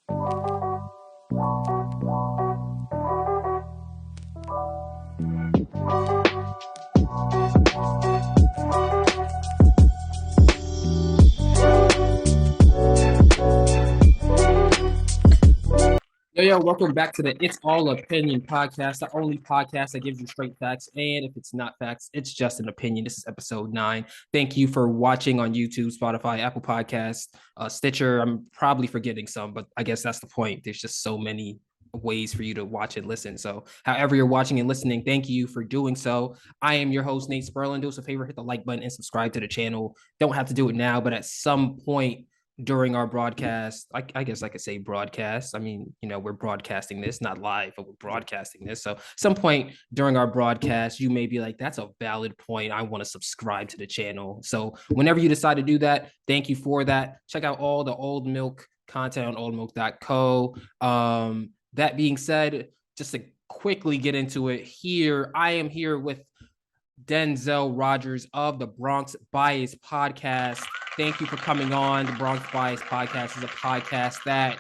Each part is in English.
Yo, welcome back to the It's All Opinion podcast, the only podcast that gives you straight facts. And if it's not facts, it's just an opinion. This is episode 9. Thank you for watching on YouTube, Spotify, Apple Podcasts, Stitcher. I'm probably forgetting some, but I guess that's the point. There's just so many ways for you to watch and listen. So however you're watching and listening, thank you for doing so. I am your host, Nate Spurlin. Do us a favor, hit the like button and subscribe to the channel. Don't have to do it now, but at some point during our broadcast, I guess I could say broadcast. I mean, we're broadcasting this, not live, but we're broadcasting this. So some point during our broadcast, you may be like, that's a valid point. I want to subscribe to the channel. So whenever you decide to do that, thank you for that. Check out all the OldMilk content on oldmilk.co. That being said, just to quickly get into it here, I am here with Denzel Rodgers of the Bronx Bias Podcast. Thank you for coming on. The Bronx Bias Podcast is a podcast that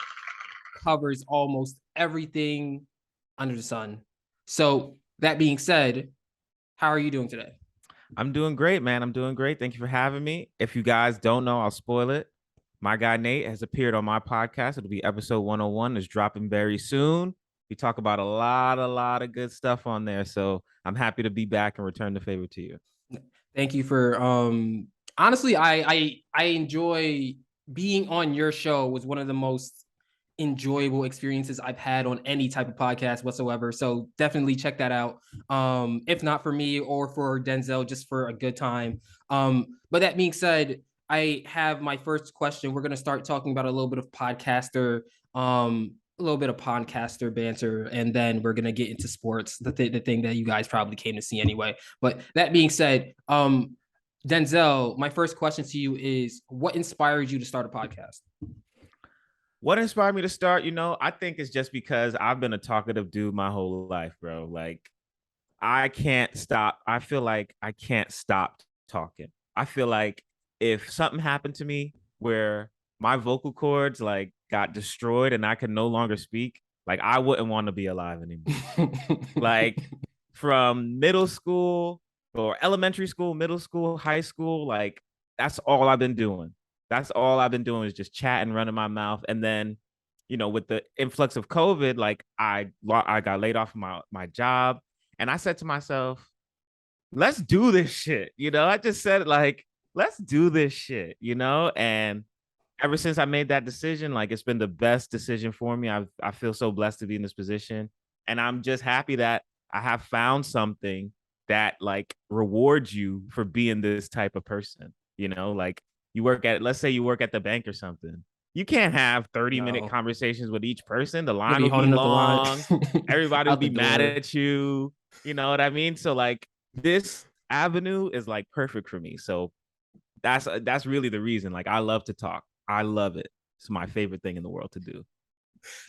covers almost everything under the sun. So that being said, how are you doing today? I'm doing great, man. I'm doing great. Thank you for having me. If you guys don't know, I'll spoil it. My guy Nate has appeared on my podcast. It'll be episode 101. It's dropping very soon. We talk about a lot of good stuff on there. So I'm happy to be back and return the favor to you. Thank you for honestly, I enjoy being on your show. Was one of the most enjoyable experiences I've had on any type of podcast whatsoever. So definitely check that out. If not for me or for Denzel, just for a good time. But that being said, I have my first question. We're going to start talking about a little bit of podcaster banter, and then we're gonna get into sports, the thing that you guys probably came to see anyway. But that being said, Denzel, my first question to you is, what inspired you to start a podcast? What inspired me to start? I think it's just because I've been a talkative dude my whole life, bro. Like, I can't stop. I feel like I can't stop talking. I feel like if something happened to me where my vocal cords like got destroyed and I could no longer speak, like I wouldn't want to be alive anymore. Like from middle school or elementary school, middle school, high school, like that's all I've been doing. That's all I've been doing is just chatting, running my mouth. And then, with the influx of COVID, like I got laid off from my job. And I said to myself, let's do this shit. I just said like, let's do this shit, and ever since I made that decision, like it's been the best decision for me. I feel so blessed to be in this position. And I'm just happy that I have found something that like rewards you for being this type of person. Like let's say you work at the bank or something. You can't have 30-minute conversations with each person. The line will be long. Everybody will be mad at you. You know what I mean? So like this avenue is like perfect for me. So that's really the reason. Like I love to talk. I love it. It's my favorite thing in the world to do.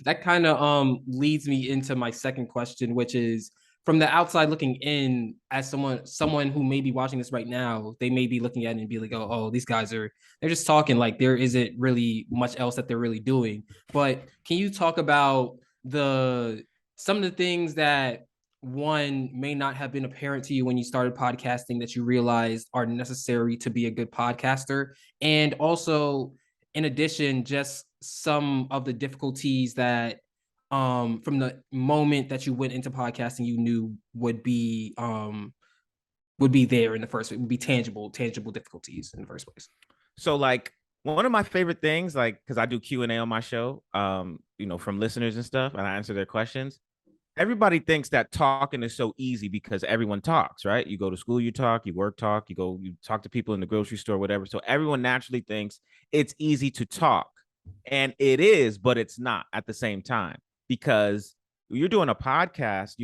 That kind of leads me into my second question, which is, from the outside looking in, as someone who may be watching this right now, they may be looking at it and be like, oh, these guys they're just talking, like there isn't really much else that they're really doing. But can you talk about some of the things that one may not have been apparent to you when you started podcasting that you realized are necessary to be a good podcaster? And also, in addition, just some of the difficulties that from the moment that you went into podcasting you knew would be there in the first place, would be tangible difficulties in the first place. So like one of my favorite things, like because I do Q&A on my show, from listeners and stuff, and I answer their questions. Everybody thinks that talking is so easy because everyone talks, right? You go to school, you talk, you work, talk, you talk to people in the grocery store, whatever. So everyone naturally thinks it's easy to talk. And it is, but it's not at the same time, because you're doing a podcast,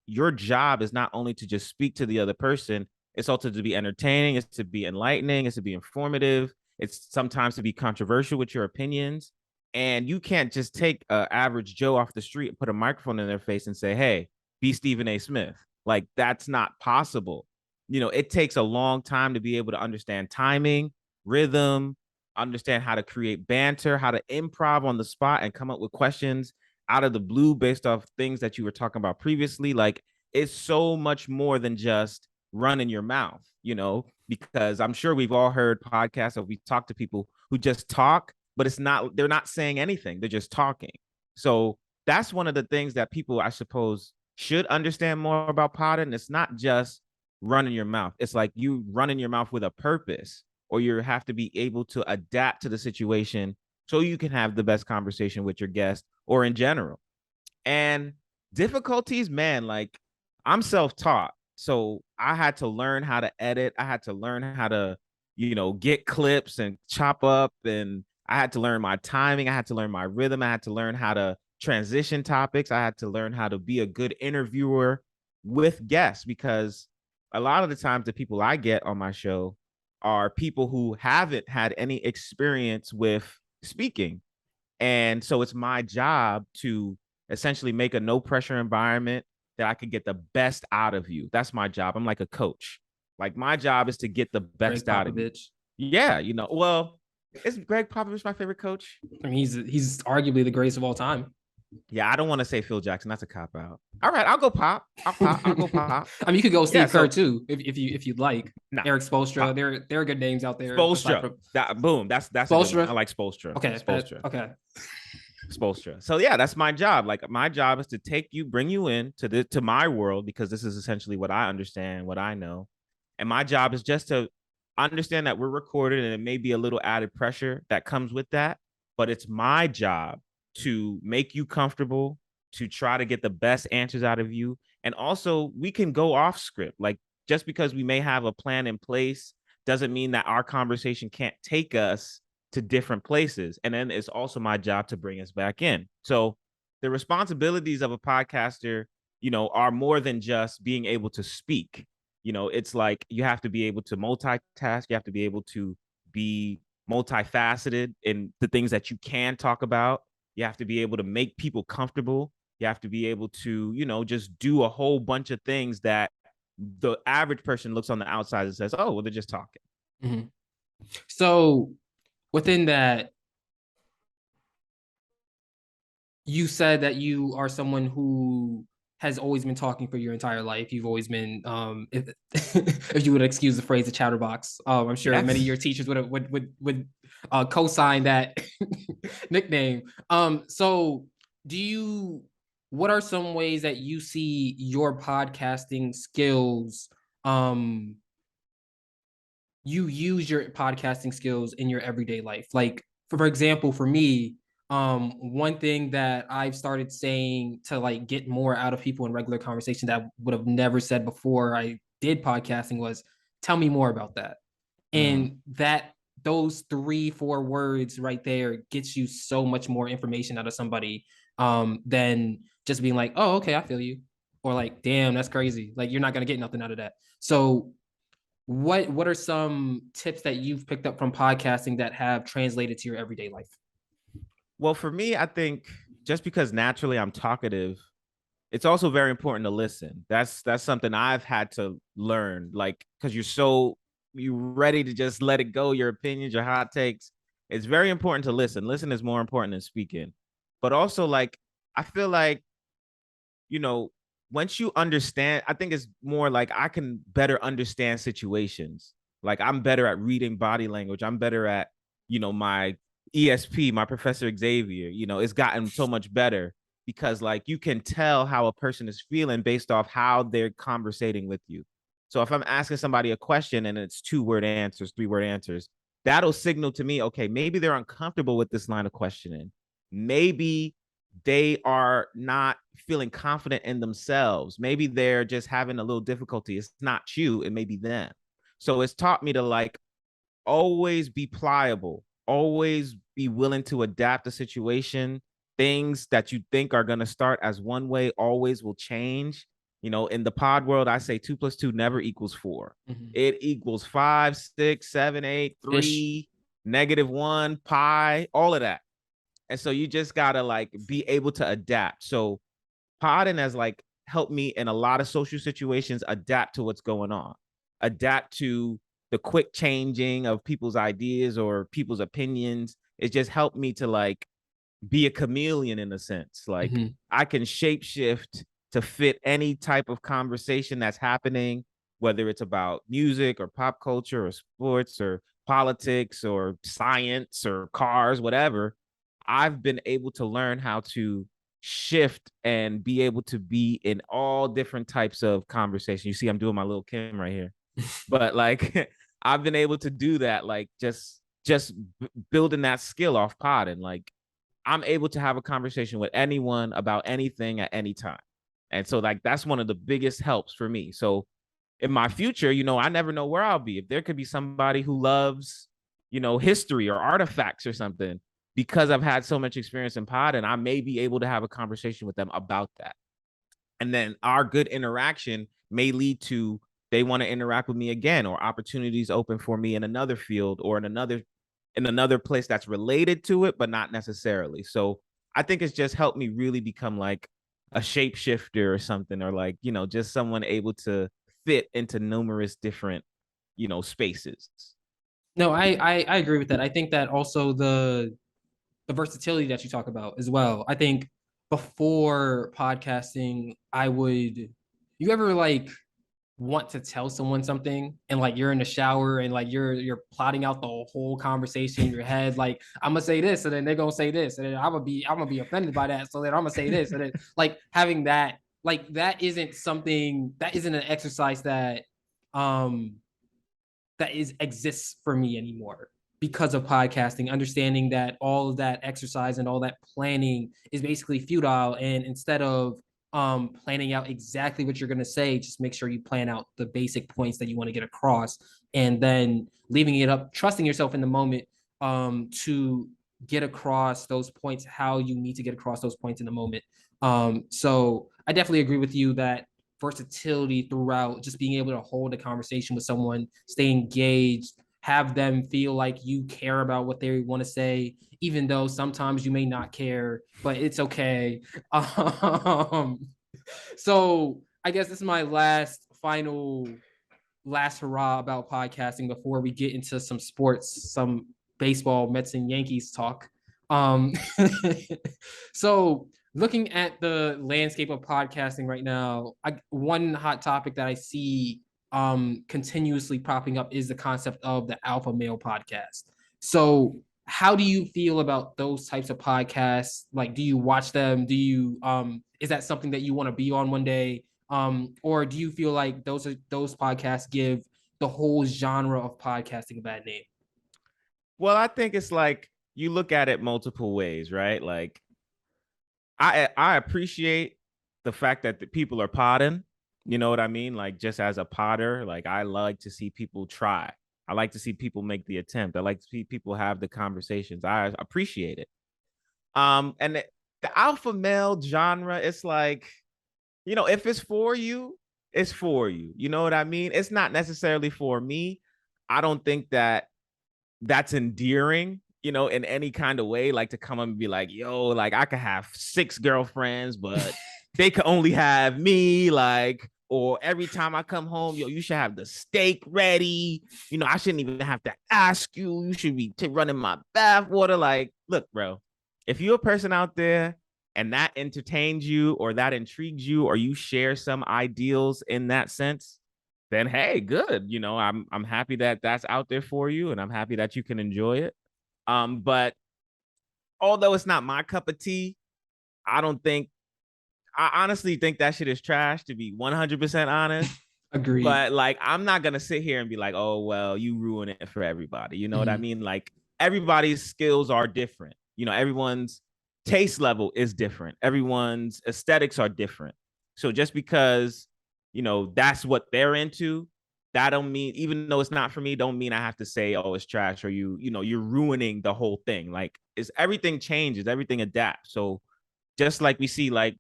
your job is not only to just speak to the other person, it's also to be entertaining, it's to be enlightening, it's to be informative, it's sometimes to be controversial with your opinions. And you can't just take an average Joe off the street and put a microphone in their face and say, hey, be Stephen A. Smith. Like, that's not possible. It takes a long time to be able to understand timing, rhythm, understand how to create banter, how to improv on the spot and come up with questions out of the blue based off things that you were talking about previously. Like, it's so much more than just running your mouth, because I'm sure we've all heard podcasts or we talk to people who just talk, but they're not saying anything. They're just talking. So that's one of the things that people, I suppose, should understand more about podding. It's not just running your mouth. It's like you running your mouth with a purpose, or you have to be able to adapt to the situation so you can have the best conversation with your guest or in general. And difficulties, man, like, I'm self-taught. So I had to learn how to edit. I had to learn how to, get clips and chop up. And I had to learn my timing. I had to learn my rhythm. I had to learn how to transition topics. I had to learn how to be a good interviewer with guests, because a lot of the times the people I get on my show are people who haven't had any experience with speaking. And so it's my job to essentially make a no pressure environment that I could get the best out of you. That's my job. I'm like a coach. Like, my job is to get the best out of you. Yeah, well, is Greg Popovich my favorite coach? I mean, he's arguably the greatest of all time. Yeah, I don't want to say Phil Jackson. That's a cop out. All right, I'll go Pop. I'll go Pop. I mean, you could go Steve Kerr too, if you'd like. Nah, Eric Spoelstra. There are good names out there. Spoelstra. Boom. That's Spoelstra. I like Spoelstra. Okay. Spoelstra. Okay. Spoelstra. So yeah, that's my job. Like, my job is to bring you in to my world, because this is essentially what I understand, what I know. And my job is just to understand that we're recorded, and it may be a little added pressure that comes with that, but it's my job to make you comfortable, to try to get the best answers out of you. And also, we can go off script. Like, just because we may have a plan in place doesn't mean that our conversation can't take us to different places. And then it's also my job to bring us back in. So the responsibilities of a podcaster, are more than just being able to speak. It's like you have to be able to multitask. You have to be able to be multifaceted in the things that you can talk about. You have to be able to make people comfortable. You have to be able to, just do a whole bunch of things that the average person looks on the outside and says, oh, well, they're just talking. Mm-hmm. So within that, you said that you are someone who has always been talking for your entire life. You've always been, if you would excuse the phrase, a chatterbox. I'm sure many of your teachers would co-sign that nickname. So what are some ways that you see your podcasting skills, you use your podcasting skills in your everyday life? Like, for example, for me, one thing that I've started saying to like get more out of people in regular conversation that I would have never said before I did podcasting was, tell me more about that. And those 3-4 words right there gets you so much more information out of somebody than just being like, oh, okay, I feel you. Or like, damn, that's crazy. Like, you're not going to get nothing out of that. So what are some tips that you've picked up from podcasting that have translated to your everyday life? Well, for me, I think just because naturally I'm talkative, it's also very important to listen. That's something I've had to learn, like, because you're ready to just let it go, your opinions, your hot takes. It's very important to listen. Listen is more important than speaking. But also, like, I feel like, once you understand, I think it's more like I can better understand situations. Like, I'm better at reading body language. I'm better at, my ESP, my Professor Xavier, it's gotten so much better because, like, you can tell how a person is feeling based off how they're conversating with you. So if I'm asking somebody a question and it's 2-word answers, 3-word answers, that'll signal to me, okay, maybe they're uncomfortable with this line of questioning. Maybe they are not feeling confident in themselves. Maybe they're just having a little difficulty. It's not you, it may be them. So it's taught me to, like, always be pliable, always be willing to adapt the situation. Things that you think are going to start as one way always will change. In the pod world, I say 2 + 2 never equals 4. Mm-hmm. It equals 5, 6, 7, 8, 3, -1, pi, all of that. And so you just got to, like, be able to adapt. So podding has, like, helped me in a lot of social situations adapt to what's going on, adapt to the quick changing of people's ideas or people's opinions. It just helped me to like be a chameleon in a sense. Like I can shapeshift to fit any type of conversation that's happening, whether it's about music or pop culture or sports or politics or science or cars, whatever. I've been able to learn how to shift and be able to be in all different types of conversation. You see, I'm doing my little Kim right here, but like I've been able to do that, like just building that skill off pod, and like I'm able to have a conversation with anyone about anything at any time. And so like that's one of the biggest helps for me. So in my future, you know, I never know where I'll be. If there could be somebody who loves, you know, history or artifacts or something, because I've had so much experience in pod, and I may be able to have a conversation with them about that. And then our good interaction may lead to they want to interact with me again, or opportunities open for me in another field or in another place that's related to it, but not necessarily. So I think it's just helped me really become like a shapeshifter or something, or like, you know, just someone able to fit into numerous different, you know, spaces. No, I agree with that. I think that also the versatility that you talk about as well. I think before podcasting, you ever like want to tell someone something and like you're in the shower and like you're plotting out the whole conversation in your head, like I'm gonna say this and then they're gonna say this and then I'm gonna be offended by that, so then I'm gonna say this, and then like having that, like that isn't an exercise um that is exists for me anymore because of podcasting, understanding that all of that exercise and all that planning is basically futile. And instead of planning out exactly what you're going to say, just make sure you plan out the basic points that you want to get across, and then leaving it up, trusting yourself in the moment to get across those points how you need to get across those points in the moment. So I definitely agree with you that versatility throughout, just being able to hold a conversation with someone, stay engaged, have them feel like you care about what they want to say, even though sometimes you may not care, but it's okay. So I guess this is my last hurrah about podcasting before we get into some sports, some baseball, Mets and Yankees talk. Um, so looking at the landscape of podcasting right now, one hot topic that I see continuously popping up is the concept of the alpha male podcast. So how do you feel about those types of podcasts? Like, do you watch them? Do you is that something that you want to be on one day? Or do you feel like those podcasts give the whole genre of podcasting a bad name? Well, I think it's like you look at it multiple ways, right? Like I appreciate the fact that the people are podding. You know what I mean? Like just as a podder, like I like to see people try. I like to see people make the attempt. I like to see people have the conversations. I appreciate it. And the alpha male genre, it's like, you know, if it's for you, it's for you. You know what I mean? It's not necessarily for me. I don't think that that's endearing, you know, in any kind of way, like to come up and be like, yo, like I could have 6 girlfriends, but they could only have me, like, or every time I come home, yo, you should have the steak ready. You know, I shouldn't even have to ask you. You should be running my bath water. Like, look, bro, if you're a person out there and that entertains you or that intrigues you, or you share some ideals in that sense, then hey, good. You know, I'm happy that that's out there for you, and I'm happy that you can enjoy it. But although it's not my cup of tea, I don't think I honestly think that shit is trash, to be 100% honest. Agreed. But like, I'm not gonna sit here and be like, oh well, you ruin it for everybody. You know what I mean? Like everybody's skills are different. You know, everyone's taste level is different. Everyone's aesthetics are different. So just because, you know, that's what they're into, that don't mean, even though it's not for me, don't mean I have to say, oh, it's trash, or you know, you're ruining the whole thing. Like, it's everything changes, everything adapts. So just like we see, like,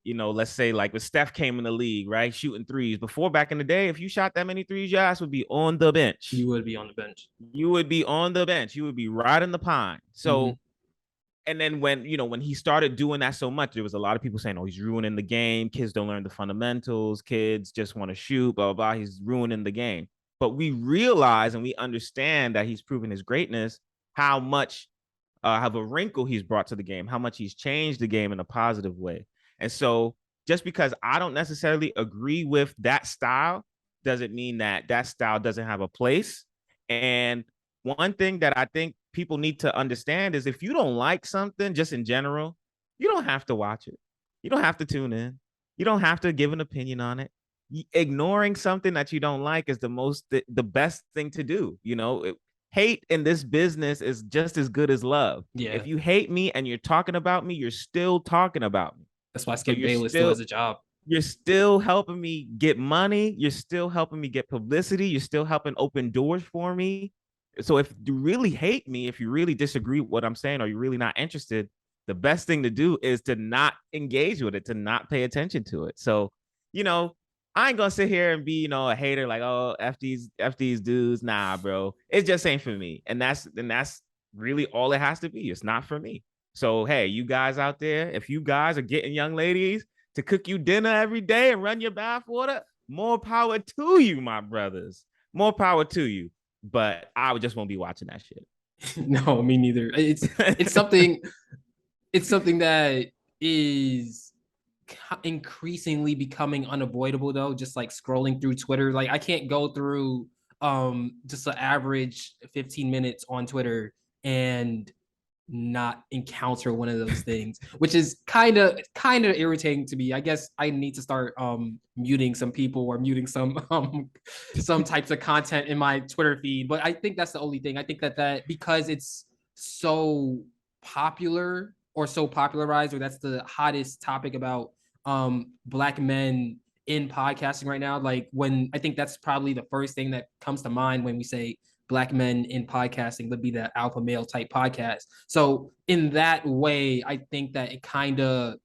you know, let's say like when Steph came in the league, right, shooting threes. Before, back in the day, if you shot that many threes, your ass would be on the bench. You would be on the bench. You would be on the bench. You would be riding the pine. So, and then when, you know, when he started doing that so much, there was a lot of people saying, oh, he's ruining the game. Kids don't learn the fundamentals. Kids just want to shoot, blah, blah, blah. He's ruining the game. but we realize and we understand that he's proven his greatness, how much have a wrinkle he's brought to the game, how much he's changed the game in a positive way. And so just because I don't necessarily agree with that style doesn't mean that that style doesn't have a place. And one thing that I think people need to understand is if you don't like something just in general, you don't have to watch it. You don't have to tune in. You don't have to give an opinion on it. Ignoring something that you don't like is the best thing to do. Hate in this business is just as good as love. Yeah. If you hate me and you're talking about me, you're still talking about me. That's why Skip Bayless still has a job. You're still helping me get money. You're still helping me get publicity. You're still helping open doors for me. So if you really hate me, if you really disagree with what I'm saying, or you're really not interested, the best thing to do is to not engage with it, to not pay attention to it. So, I ain't gonna sit here and be, a hater like, oh, F these dudes. Nah, bro. It just ain't for me. And that's really all it has to be. It's not for me. So, hey, you guys out there, if you guys are getting young ladies to cook you dinner every day and run your bath water, more power to you, my brothers. More power to you. But I just won't be watching that shit. No, me neither. It's something that is increasingly becoming unavoidable, though. Just like scrolling through Twitter, like I can't go through just an average 15 minutes on Twitter and not encounter one of those things, which is kind of irritating to me. I guess I need to start muting some people or muting some types of content in my Twitter feed. But I think that's the only thing. I think that because it's so popular or so popularized, or that's the hottest topic about Black men in podcasting right now. Like when I think that's probably the first thing that comes to mind when we say Black men in podcasting would be the alpha male type podcast. So in that way, I think that it kind of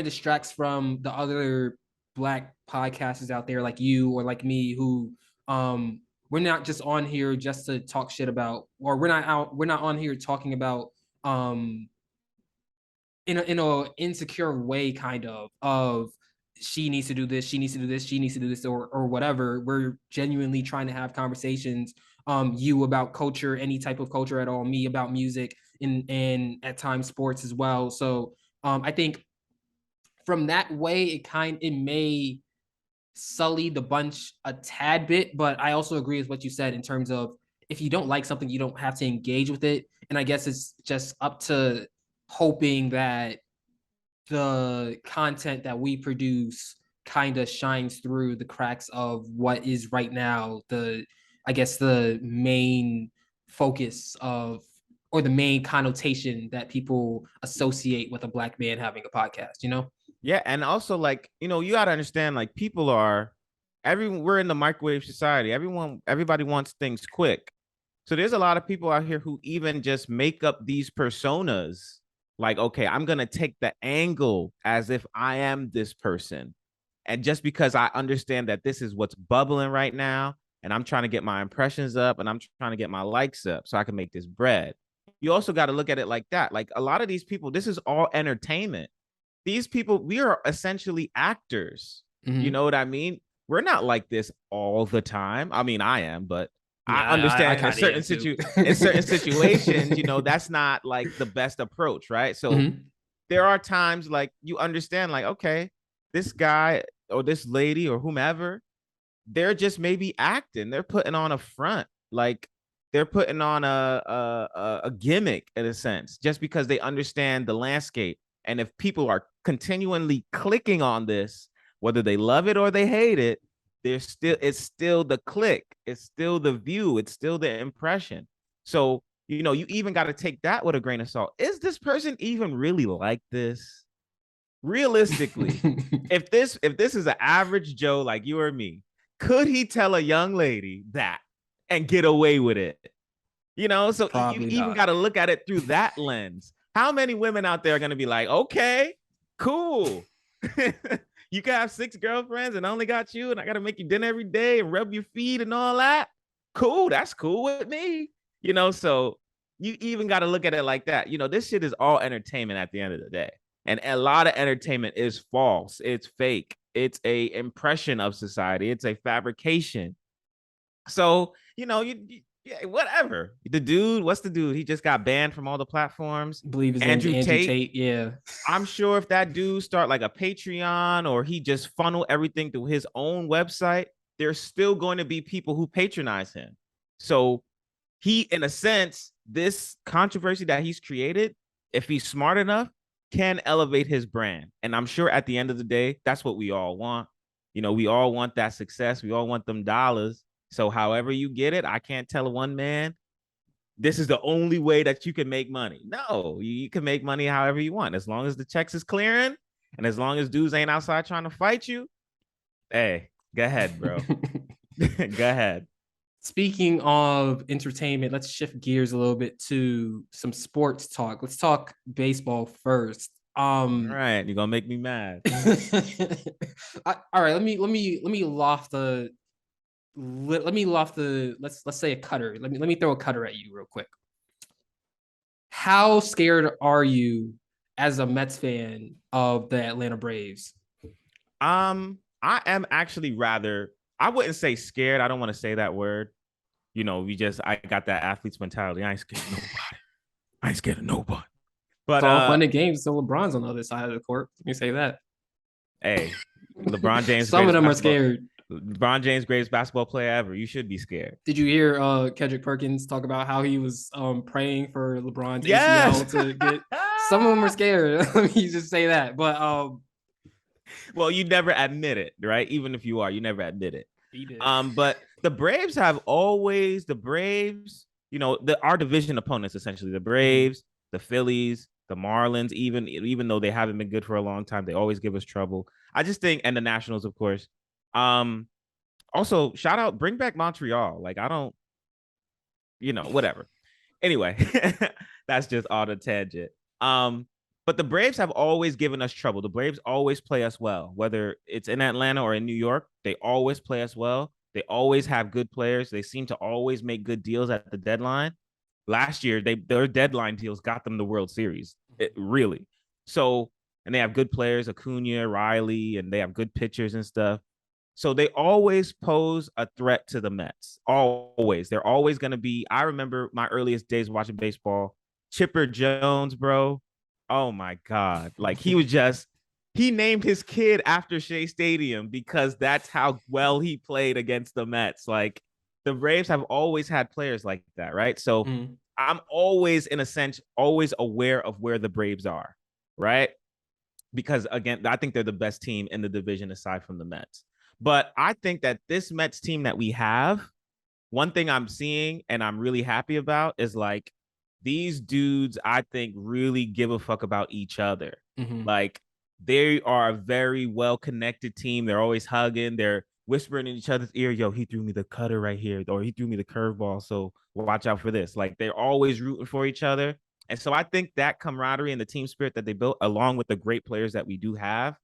distracts from the other Black podcasters out there like you or like me who we're not just on here just to talk shit about, or we're not on here talking about in a insecure way kind of she needs to do this, she needs to do this, she needs to do this, or whatever. We're genuinely trying to have conversations, you about culture, any type of culture at all, me about music, and at times sports as well. So I think from that way it may sully the bunch a tad bit, but I also agree with what you said in terms of if you don't like something, you don't have to engage with it. And I guess it's just up to hoping that the content that we produce kind of shines through the cracks of what is right now the main focus of, or the main connotation that people associate with a Black man having a podcast. Yeah, and also like, you got to understand, like, we're in the microwave society. Everybody wants things quick. So there's a lot of people out here who even just make up these personas. Like, okay, I'm going to take the angle as if I am this person. And just because I understand that this is what's bubbling right now, and I'm trying to get my impressions up and I'm trying to get my likes up so I can make this bread. You also got to look at it like that. Like a lot of these people, this is all entertainment. These people, we are essentially actors. Mm-hmm. You know what I mean? We're not like this all the time. I mean, I am, but yeah, I understand in certain situations, that's not like the best approach, right? So there are times like you understand, like, okay, this guy or this lady or whomever, they're just maybe acting. They're putting on a front, like they're putting on a gimmick in a sense, just because they understand the landscape. And if people are continually clicking on this, whether they love it or they hate it, it's still the click, it's still the view, it's still the impression. So, you even got to take that with a grain of salt. Is this person even really like this? Realistically, if this is an average Joe like you or me, could he tell a young lady that and get away with it? So you even got to look at it through that lens. How many women out there are going to be like, okay, cool. You can have 6 girlfriends and I only got you, and I got to make you dinner every day and rub your feet and all that. Cool. That's cool with me. So you even got to look at it like that. This shit is all entertainment at the end of the day. And a lot of entertainment is false. It's fake. It's a impression of society. It's a fabrication. So, yeah, whatever. What's the dude? He just got banned from all the platforms. I believe his name's Andrew Andrew Tate. Tate. Yeah. I'm sure if that dude start like a Patreon or he just funnel everything through his own website, there's still going to be people who patronize him. So he, in a sense, this controversy that he's created, if he's smart enough, can elevate his brand. And I'm sure at the end of the day, that's what we all want. We all want that success. We all want them dollars. So however you get it, I can't tell one man, this is the only way that you can make money. No, you can make money however you want. As long as the checks is clearing and as long as dudes ain't outside trying to fight you, hey, go ahead, bro. Go ahead. Speaking of entertainment, let's shift gears a little bit to some sports talk. Let's talk baseball first. All right, you're gonna make me mad. All right, let me loft the let's say a cutter. Let me throw a cutter at you real quick. How scared are you as a Mets fan of the Atlanta Braves? I am actually I wouldn't say scared. I don't want to say that word. I got that athlete's mentality. I ain't scared of nobody. I ain't scared of nobody. But it's all fun and games. So LeBron's on the other side of the court. Let me say that. Hey, LeBron James. Some of them are scared. LeBron James, greatest basketball player ever. You should be scared. Did you hear Kendrick Perkins talk about how he was praying for LeBron's ACL to get? Some of them are scared. Let me just say that. But well, you never admit it, right? Even if you are, you never admit it. He did. But the Braves have always our division opponents, essentially the Braves, the Phillies, the Marlins, even though they haven't been good for a long time, they always give us trouble. I just think, and the Nationals, of course. Also, shout out, bring back Montreal. Like, I don't, whatever. Anyway, that's just all the tangent. But the Braves have always given us trouble. The Braves always play us well, whether it's in Atlanta or in New York. They always play us well. They always have good players. They seem to always make good deals at the deadline. Last year, their deadline deals got them the World Series. Really. So, and they have good players, Acuna, Riley, and they have good pitchers and stuff. So they always pose a threat to the Mets. Always. They're always going to be. I remember my earliest days watching baseball. Chipper Jones, bro. Oh, my God. Like, he named his kid after Shea Stadium because that's how well he played against the Mets. Like, the Braves have always had players like that, right? So I'm always, in a sense, always aware of where the Braves are, right? Because, again, I think they're the best team in the division aside from the Mets. But I think that this Mets team that we have, one thing I'm seeing and I'm really happy about is like these dudes, I think, really give a fuck about each other. Like they are a very well-connected team. They're always hugging. They're whispering in each other's ear, yo, he threw me the cutter right here, or he threw me the curveball. So watch out for this. Like they're always rooting for each other. And so I think that camaraderie and the team spirit that they built, along with the great players that we do have,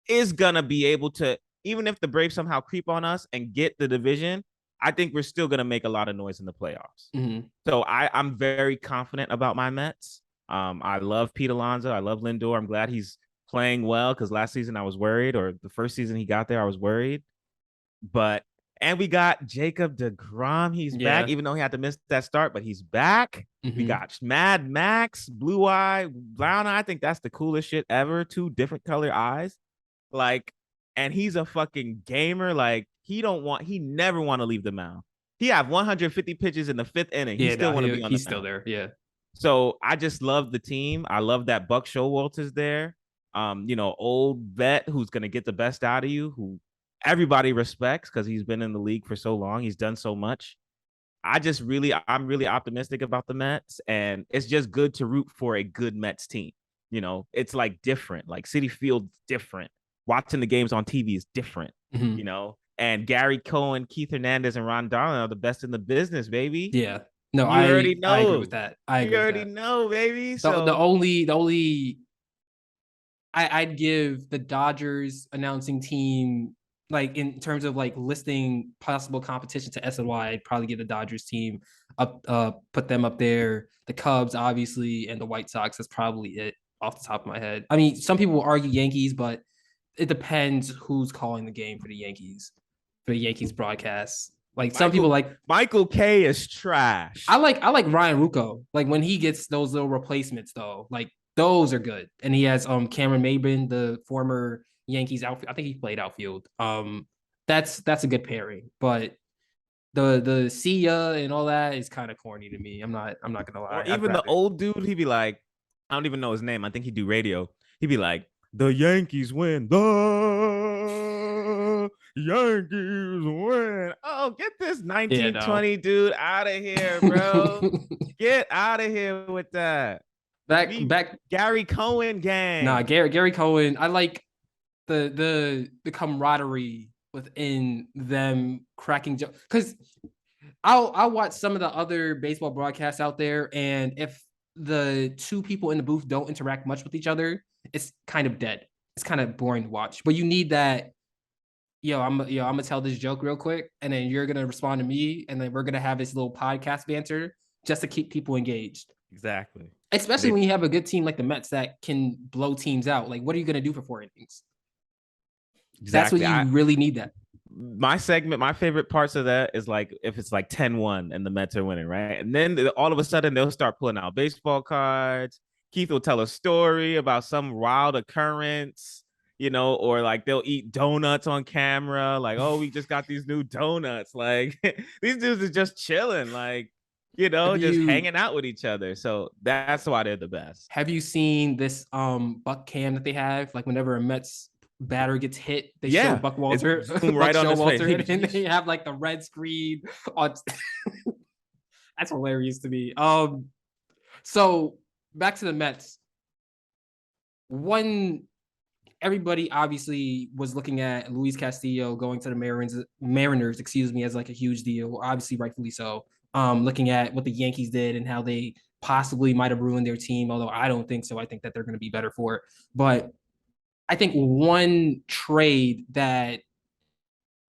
is going to be able to, even if the Braves somehow creep on us and get the division, I think we're still going to make a lot of noise in the playoffs. So I'm very confident about my Mets. I love Pete Alonso. I love Lindor. I'm glad he's playing well because last season I was worried, or the first season he got there, I was worried. And we got Jacob deGrom. He's back, even though he had to miss that start, but he's back. We got Mad Max, blue eye, brown eye. I think that's the coolest shit ever. 2 different color eyes. Like, and he's a fucking gamer. Like, he never want to leave the mound. He have 150 pitches in the 5th inning. He still want to be on the mound. He's still there. Yeah. So I just love the team. I love that Buck Showalter's there. Old vet who's gonna get the best out of you, who everybody respects because he's been in the league for so long. He's done so much. I'm really optimistic about the Mets, and it's just good to root for a good Mets team. It's like different. Like Citi Field's different. Watching the games on TV is different. And Gary Cohen, Keith Hernandez, and Ron Darling are the best in the business, baby. Yeah. No, I already know. I agree with that. You already know, baby. So the only I'd give the Dodgers announcing team, like in terms of like listing possible competition to SNY, I'd probably give the Dodgers team up, put them up there. The Cubs, obviously, and the White Sox. That's probably it off the top of my head. I mean, some people will argue Yankees, but it depends who's calling the game for the Yankees broadcast. Like some people like Michael K is trash. I like Ryan Rucco. Like when he gets those little replacements though, like those are good. And he has Cameron Maybin, the former Yankees outfield. I think he played outfield. That's a good pairing. But the see ya and all that is kind of corny to me. I'm not gonna Or lie. I'd even the rather old dude, he'd be like, I don't even know his name. I think he'd do radio. He'd be like, the Yankees win. The Yankees win. Oh, get this yeah, no. 1920 dude out of here, bro. Get out of here with that. We back Gary Cohen nah, gang. Gary Cohen. I like the camaraderie within them cracking jokes because I'll watch some of the other baseball broadcasts out there, and if the two people in the booth don't interact much with each other, it's kind of dead. It's kind of boring to watch. But you need that. I'm gonna tell this joke real quick, and then you're gonna respond to me, and then we're gonna have this little podcast banter just to keep people engaged. Exactly. Especially when you have a good team like the Mets that can blow teams out. Like, what are you gonna do for 4 innings? That's what Exactly. you really need. That My segment, my favorite parts of that is like if it's like 10-1 and the Mets are winning, right? And then all of a sudden they'll start pulling out baseball cards. Keith will tell a story about some wild occurrence, or like they'll eat donuts on camera. Like, oh, we just got these new donuts. Like these dudes are just chilling, like, just hanging out with each other. So that's why they're the best. Have you seen this buck cam that they have? Like whenever a Mets batter gets hit, they show Buck Walter, right on his Showalter, face. and they have like the red screen on. That's hilarious to me. So back to the Mets. Everybody obviously was looking at Luis Castillo going to the Mariners, as like a huge deal. Obviously, rightfully so. Looking at what the Yankees did and how they possibly might have ruined their team, although I don't think so. I think that they're going to be better for it. But I think one trade that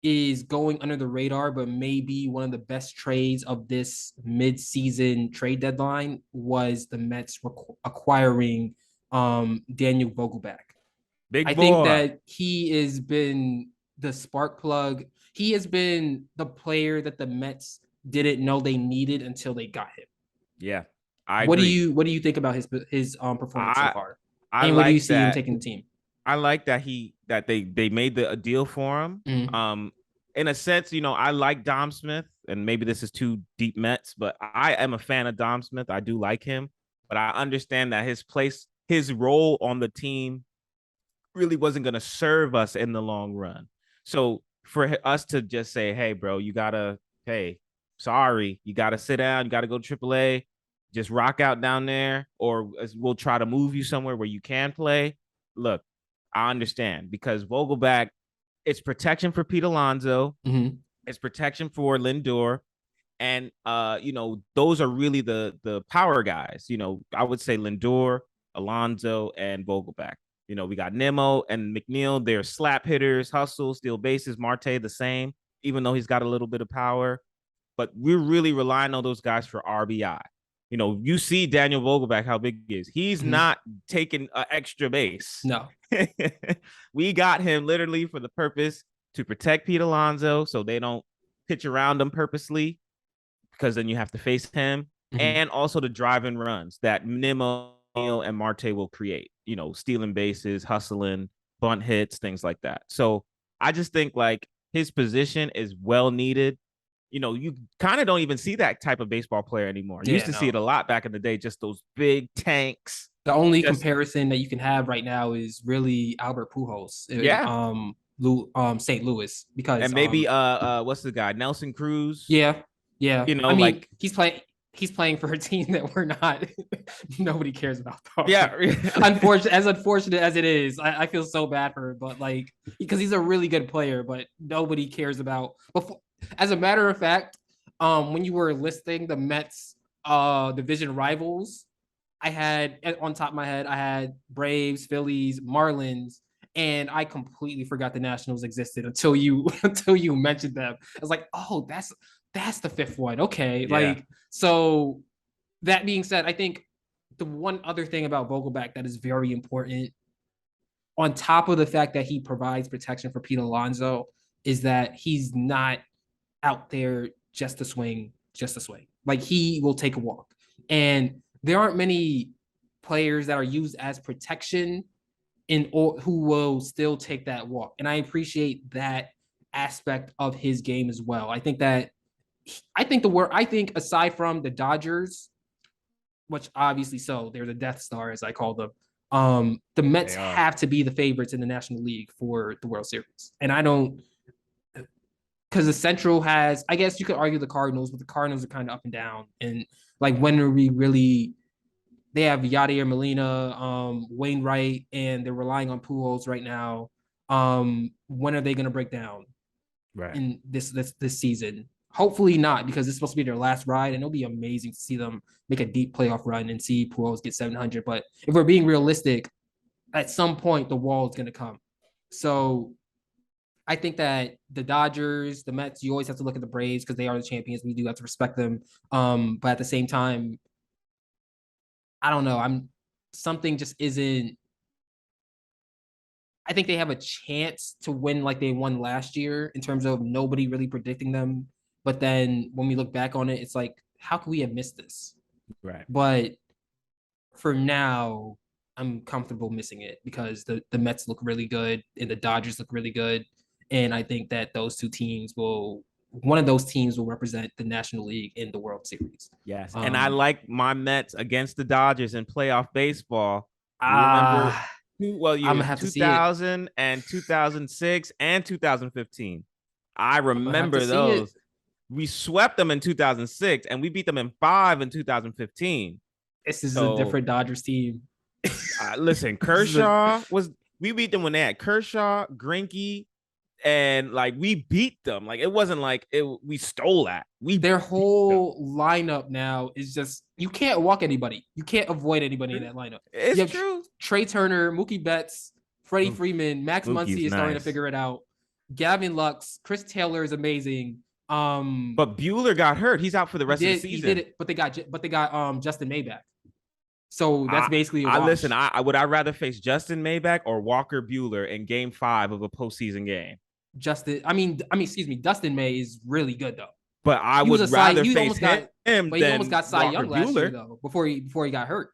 is going under the radar, but maybe one of the best trades of this mid-season trade deadline was the Mets acquiring Daniel Vogelbach. Big I boy. think that he has been the spark plug. He has been the player that the Mets didn't know they needed until they got him. Yeah, I what agree. What do you think about his performance so far? And what do you see him taking the team? I like that they made a deal for him. Mm-hmm. In a sense, I like Dom Smith, and maybe this is too deep Mets, but I am a fan of Dom Smith. I do like him, but I understand that his role on the team really wasn't going to serve us in the long run. So for us to just say, hey, bro, you got to sit down. You got to go to AAA, just rock out down there, or we'll try to move you somewhere where you can play. Look, I understand because Vogelbach, it's protection for Pete Alonso. Mm-hmm. It's protection for Lindor. And, those are really the power guys. I would say Lindor, Alonso, and Vogelbach. We got Nemo and McNeil. They're slap hitters, hustle, steal bases. Marte the same, even though he's got a little bit of power. But we're really relying on those guys for RBI. You see Daniel Vogelbach, how big he is. He's not taking an extra base. No. We got him literally for the purpose to protect Pete Alonso so they don't pitch around him purposely, because then you have to face him, and also the drive-in runs that Nemo and Marte will create, stealing bases, hustling, bunt hits, things like that. So I just think like his position is well needed. You kind of don't even see that type of baseball player anymore. You used to see it a lot back in the day, just those big tanks. The only comparison that you can have right now is really Albert Pujols. St. Louis, because and maybe what's the guy, Nelson Cruz? Yeah. Like he's playing for a team that we're not nobody cares about though. Yeah. unfortunate as it is, I feel so bad for him, but like because he's a really good player, but nobody cares about. As a matter of fact, when you were listing the Mets division rivals, I had on top of my head, I had Braves, Phillies, Marlins, and I completely forgot the Nationals existed until you mentioned them. I was like, oh, that's the fifth one. Okay. Yeah. Like, so that being said, I think the one other thing about Vogelbach that is very important, on top of the fact that he provides protection for Pete Alonso, is that he's not out there just to swing, Like he will take a walk. And there aren't many players that are used as protection or who will still take that walk. And I appreciate that aspect of his game as well. I think aside from the Dodgers, which obviously they're the Death Star, as I call them. The Mets have to be the favorites in the National League for the World Series. And I don't, because the Central has, I guess you could argue the Cardinals, but the Cardinals are kind of up and down. And like, when are we really, they have Yadier Molina, Wainwright, and they're relying on Pujols right now. When are they going to break down in this season? Hopefully not, because it's supposed to be their last ride, and it'll be amazing to see them make a deep playoff run and see Pujols get 700. But if we're being realistic, at some point the wall is going to come. So I think that the Dodgers, the Mets, you always have to look at the Braves because they are the champions. We do have to respect them. But at the same time, I don't know. Something just isn't. I think they have a chance to win like they won last year in terms of nobody really predicting them. But then when we look back on it, it's like, how could we have missed this? Right. But for now, I'm comfortable missing it because the Mets look really good and the Dodgers look really good. And I think that one of those teams will represent the National League in the World Series. Yes. And I like my Mets against the Dodgers in playoff baseball. Remember, I'm have 2000 and 2006 and 2015. I remember those. We swept them in 2006 and we beat them in 5 in 2015. This is a different Dodgers team. Listen, Kershaw we beat them when they had Kershaw, Greinke, and like we beat them. Like it wasn't like we stole that. Their whole lineup now is just, you can't walk anybody. You can't avoid anybody in that lineup. It's true. Trey Turner, Mookie Betts, Freddie Freeman, Max Muncy is starting to figure it out. Gavin Lux, Chris Taylor is amazing. But Buehler got hurt. He's out for the rest of the season. He did it, but they got Justin May back. So that's basically a wash. Listen, would I rather face Justin May back or Walker Buehler in Game 5 of a postseason game? Dustin May is really good though. But I would rather face him. But he almost got Cy Young last year though, before he got hurt.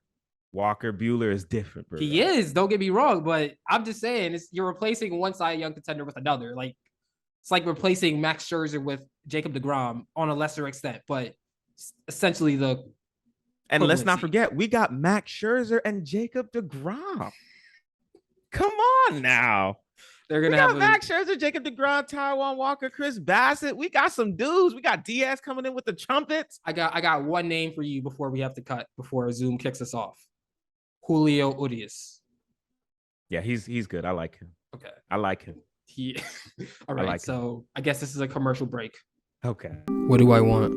Walker Buehler is different, bro. He is. Don't get me wrong, but I'm just saying, you're replacing one Cy Young contender with another. Like, it's like replacing Max Scherzer with Jacob deGrom on a lesser extent, but essentially the. And let's not forget, we got Max Scherzer and Jacob deGrom. Come on now. They're gonna have Max Scherzer, Jacob deGrom, Taijuan Walker, Chris Bassett. We got some dudes. We got Diaz coming in with the trumpets. I got one name for you before we have to cut, before Zoom kicks us off. Julio Urias. Yeah, he's good. I like him. Okay. I like him. All right. So I guess this is a commercial break. Okay. What do I want?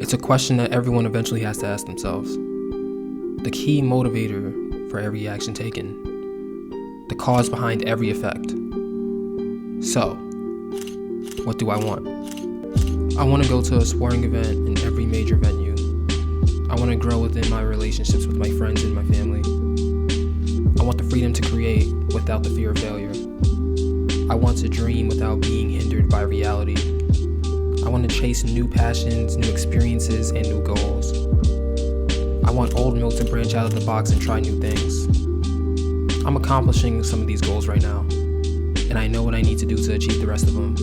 It's a question that everyone eventually has to ask themselves. The key motivator for every action taken. The cause behind every effect. So, what do I want? I want to go to a sporting event in every major venue. I want to grow within my relationships with my friends and my family. I want the freedom to create without the fear of failure. I want to dream without being hindered by reality. I want to chase new passions, new experiences, and new goals. I want OldMilk to branch out of the box and try new things. I'm accomplishing some of these goals right now, and I know what I need to do to achieve the rest of them.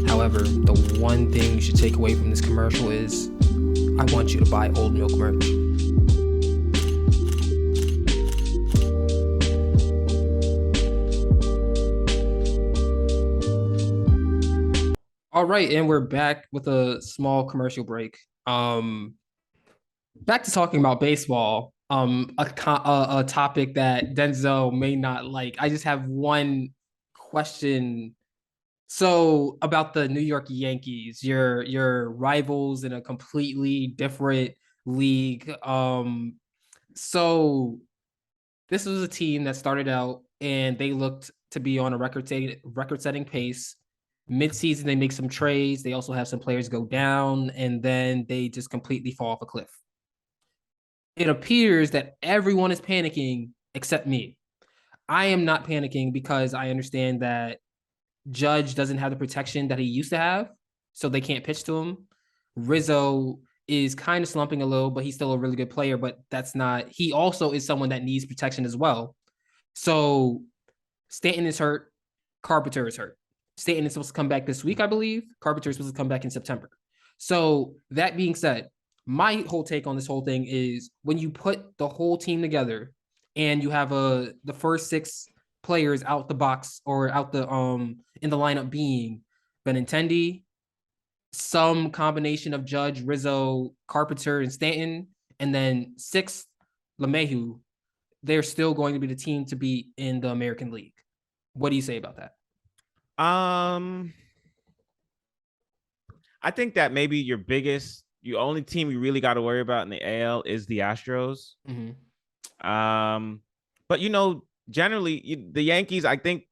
However, the one thing you should take away from this commercial is, I want you to buy OldMilk merch. All right, and we're back with a small commercial break. Back to talking about baseball. A topic that Denzel may not like. I just have one question. So about the New York Yankees, your rivals in a completely different league. So this was a team that started out and they looked to be on a record-setting pace. Mid-season, they make some trades. They also have some players go down, and then they just completely fall off a cliff. It appears that everyone is panicking except me. I am not panicking because I understand that Judge doesn't have the protection that he used to have, so they can't pitch to him. Rizzo is kind of slumping a little, but he's still a really good player. But that's not. He also is someone that needs protection as well. So Stanton is hurt. Carpenter is hurt. Stanton is supposed to come back this week, I believe. Carpenter is supposed to come back in September. So that being said, my whole take on this whole thing is when you put the whole team together and you have the first 6 players out the box or out the in the lineup being Benintendi, some combination of Judge, Rizzo, Carpenter, and Stanton, and then 6th LeMahieu, they're still going to be the team to beat in the American League. What do you say about that? I think that maybe your only team you really got to worry about in the AL is the Astros. Mm-hmm. But generally the Yankees, I think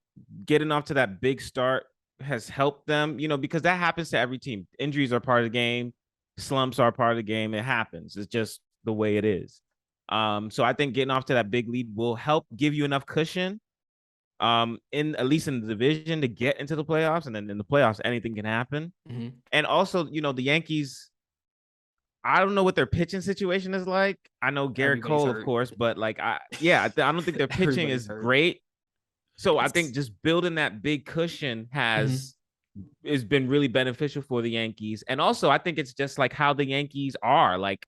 getting off to that big start has helped them, because that happens to every team. Injuries are part of the game. Slumps are part of the game. It happens. It's just the way it is. So I think getting off to that big lead will help give you enough cushion in at least in the division to get into the playoffs. And then in the playoffs, anything can happen. Mm-hmm. And also, the Yankees, I don't know what their pitching situation is like. I know Garrett Cole, hurt, of course, but I don't think their pitching is great. So I think just building that big cushion has been really beneficial for the Yankees. And also, I think it's just like how the Yankees are. Like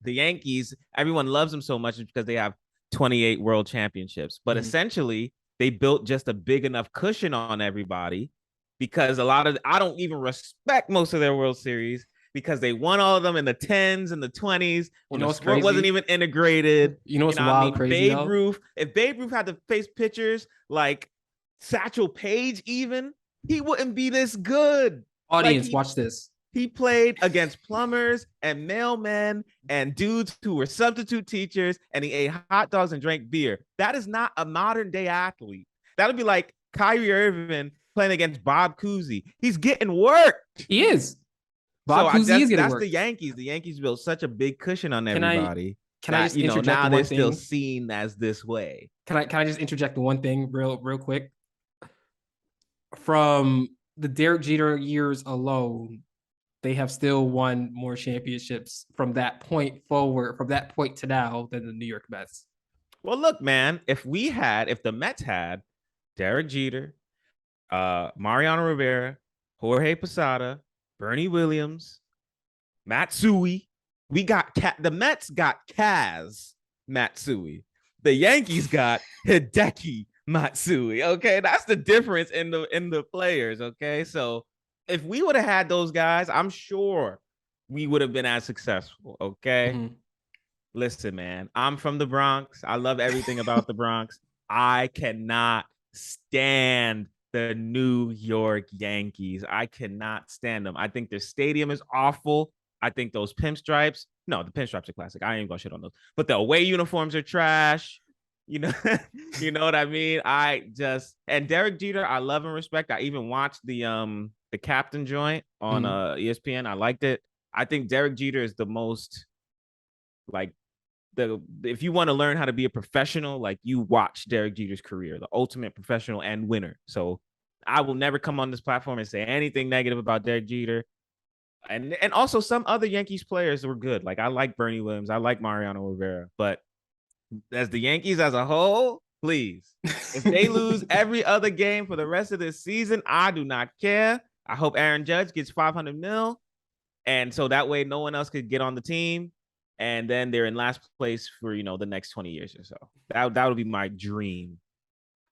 the Yankees, everyone loves them so much because they have 28 world championships. But essentially, they built just a big enough cushion on everybody because I don't even respect most of their World Series because they won all of them in the 10s and the 20s when the sport wasn't even integrated. What's wild, crazy, Babe Ruth, if Babe Ruth had to face pitchers like Satchel Paige even, he wouldn't be this good. Audience, watch this. He played against plumbers and mailmen and dudes who were substitute teachers, and he ate hot dogs and drank beer. That is not a modern day athlete. That would be like Kyrie Irving playing against Bob Cousy. He's getting work. He is. Bob Cousy is getting work. That's the Yankees. The Yankees built such a big cushion on everybody. Can I just interject now one they're thing? Still seen as this way. Can I just interject the one thing real quick? From the Derek Jeter years alone, they have still won more championships from that point forward, from that point to now, than the New York Mets. Well, look, man, if the Mets had Derek Jeter, Mariano Rivera, Jorge Posada, Bernie Williams, Matsui, the Mets got Kaz Matsui. The Yankees got Hideki Matsui. Okay, that's the difference in the players. Okay, so if we would have had those guys, I'm sure we would have been as successful. Okay. Listen, man, I'm from the Bronx. I love everything about the Bronx. I cannot stand the New York Yankees. I cannot stand them. I think their stadium is awful. I think those pinstripes, the pinstripes are classic. I ain't gonna shit on those. But the away uniforms are trash. You know what I mean? And Derek Jeter, I love and respect. I even watched the Captain joint on ESPN. I liked it. I think Derek Jeter is the most if you want to learn how to be a professional, you watch Derek Jeter's career, the ultimate professional and winner. So I will never come on this platform and say anything negative about Derek Jeter. And also some other Yankees players were good. I like Bernie Williams. I like Mariano Rivera. But as the Yankees as a whole, please, if they lose every other game for the rest of this season, I do not care. I hope Aaron Judge gets $500 million. And so that way no one else could get on the team. And then they're in last place for, the next 20 years or so. That would be my dream.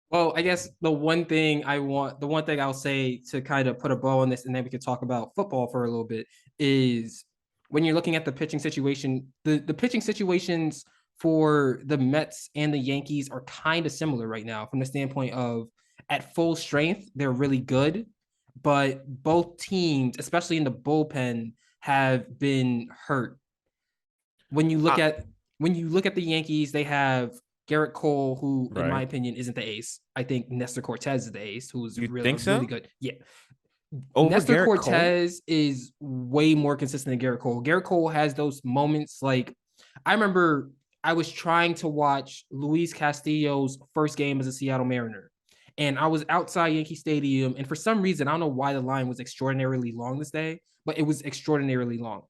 Well, I guess the one thing I'll say to kind of put a bow on this, and then we could talk about football for a little bit, is when you're looking at the pitching situation, the pitching situations for the Mets and the Yankees are kind of similar right now from the standpoint of at full strength, they're really good, but both teams, especially in the bullpen, have been hurt. When you look at the Yankees, they have Garrett Cole, who, in my opinion, isn't the ace. I think Nestor Cortez is the ace, who's really good. Yeah. Nestor Cortez is way more consistent than Garrett Cole. Garrett Cole has those moments I remember I was trying to watch Luis Castillo's first game as a Seattle Mariner, and I was outside Yankee Stadium, and for some reason, I don't know why the line was extraordinarily long this day, but it was extraordinarily long.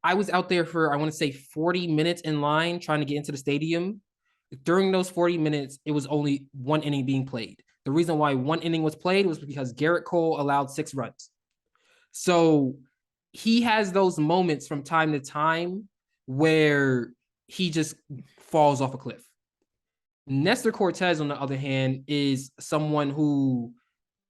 I was out there for, I want to say, 40 minutes in line trying to get into the stadium. During those 40 minutes, it was only one inning being played. The reason why one inning was played was because Garrett Cole allowed 6 runs. So he has those moments from time to time where he just falls off a cliff. Nestor Cortez, on the other hand, is someone who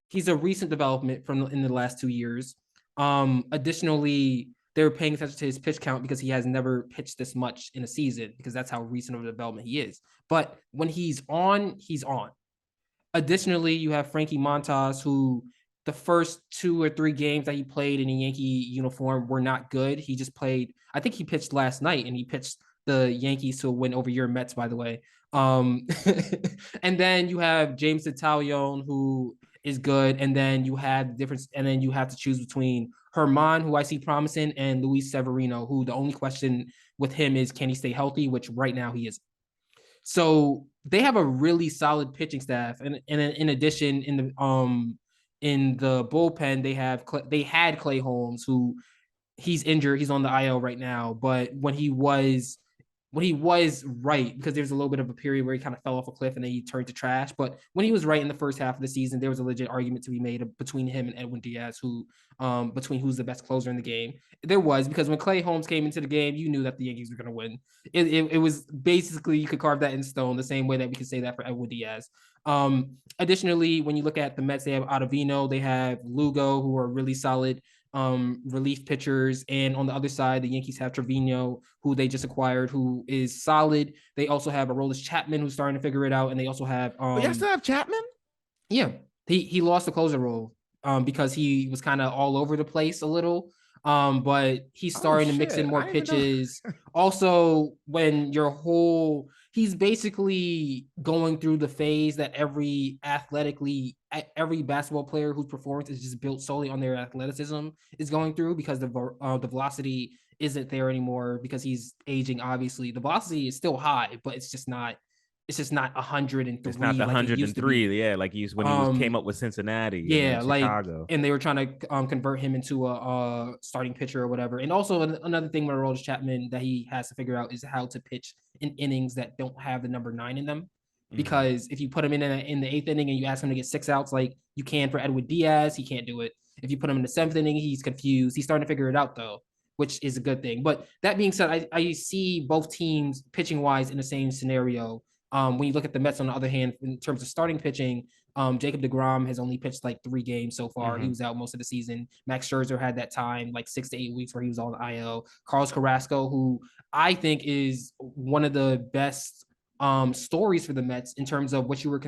he's a recent development from in the last 2 years. Additionally, they're paying attention to his pitch count because he has never pitched this much in a season because that's how recent of a development he is. But when he's on, he's on. Additionally, you have Frankie Montas, who the first 2 or 3 games that he played in a Yankee uniform were not good. He just played, I think he pitched last night, and he pitched the Yankees to win over your Mets, by the way. And then you have James Italione, who is good. And then you have difference, and then you have to choose between Herman, who I see promising, and Luis Severino, who the only question with him is, can he stay healthy? Which right now he is. So they have a really solid pitching staff, and in addition, in the bullpen they had Clay Holmes, who he's injured, he's on the IL right now, but when he was right, because there's a little bit of a period where he kind of fell off a cliff and then he turned to trash. But when he was right in the first half of the season, there was a legit argument to be made between him and Edwin Diaz, between who's the best closer in the game. There was, because when Clay Holmes came into the game, you knew that the Yankees were going to win. It was basically, you could carve that in stone the same way that we could say that for Edwin Diaz. Additionally, when you look at the Mets, they have Ottavino, they have Lugo, who are really solid relief pitchers, and on the other side, the Yankees have Trevino, who they just acquired, who is solid. They also have Aroldis Chapman, who's starting to figure it out, and they also have you still have Chapman? Yeah, he lost the closer role because he was kind of all over the place a little. But he's starting to mix in more pitches. Also, when he's basically going through the phase that every basketball player whose performance is just built solely on their athleticism is going through, because the velocity isn't there anymore because he's aging. Obviously, the velocity is still high, but it's just not 103. It's not the 103, yeah, like when he came up with Cincinnati, yeah, like Chicago, and they were trying to convert him into a starting pitcher or whatever. And also another thing with Aroldis Chapman that he has to figure out is how to pitch in innings that don't have the number 9 in them. Because if you put him in the 8th inning and you ask him to get 6 outs like you can for Edwin Diaz, he can't do it. If you put him in the 7th inning, he's confused. He's starting to figure it out though, which is a good thing. But that being said, I see both teams pitching wise in the same scenario. When you look at the Mets, on the other hand, in terms of starting pitching, Jacob deGrom has only pitched like 3 games so far. He was out most of the season. Max Scherzer had that time, like 6 to 8 weeks, where he was on the IL. Carlos Carrasco, who I think is one of the best stories for the Mets in terms of what you were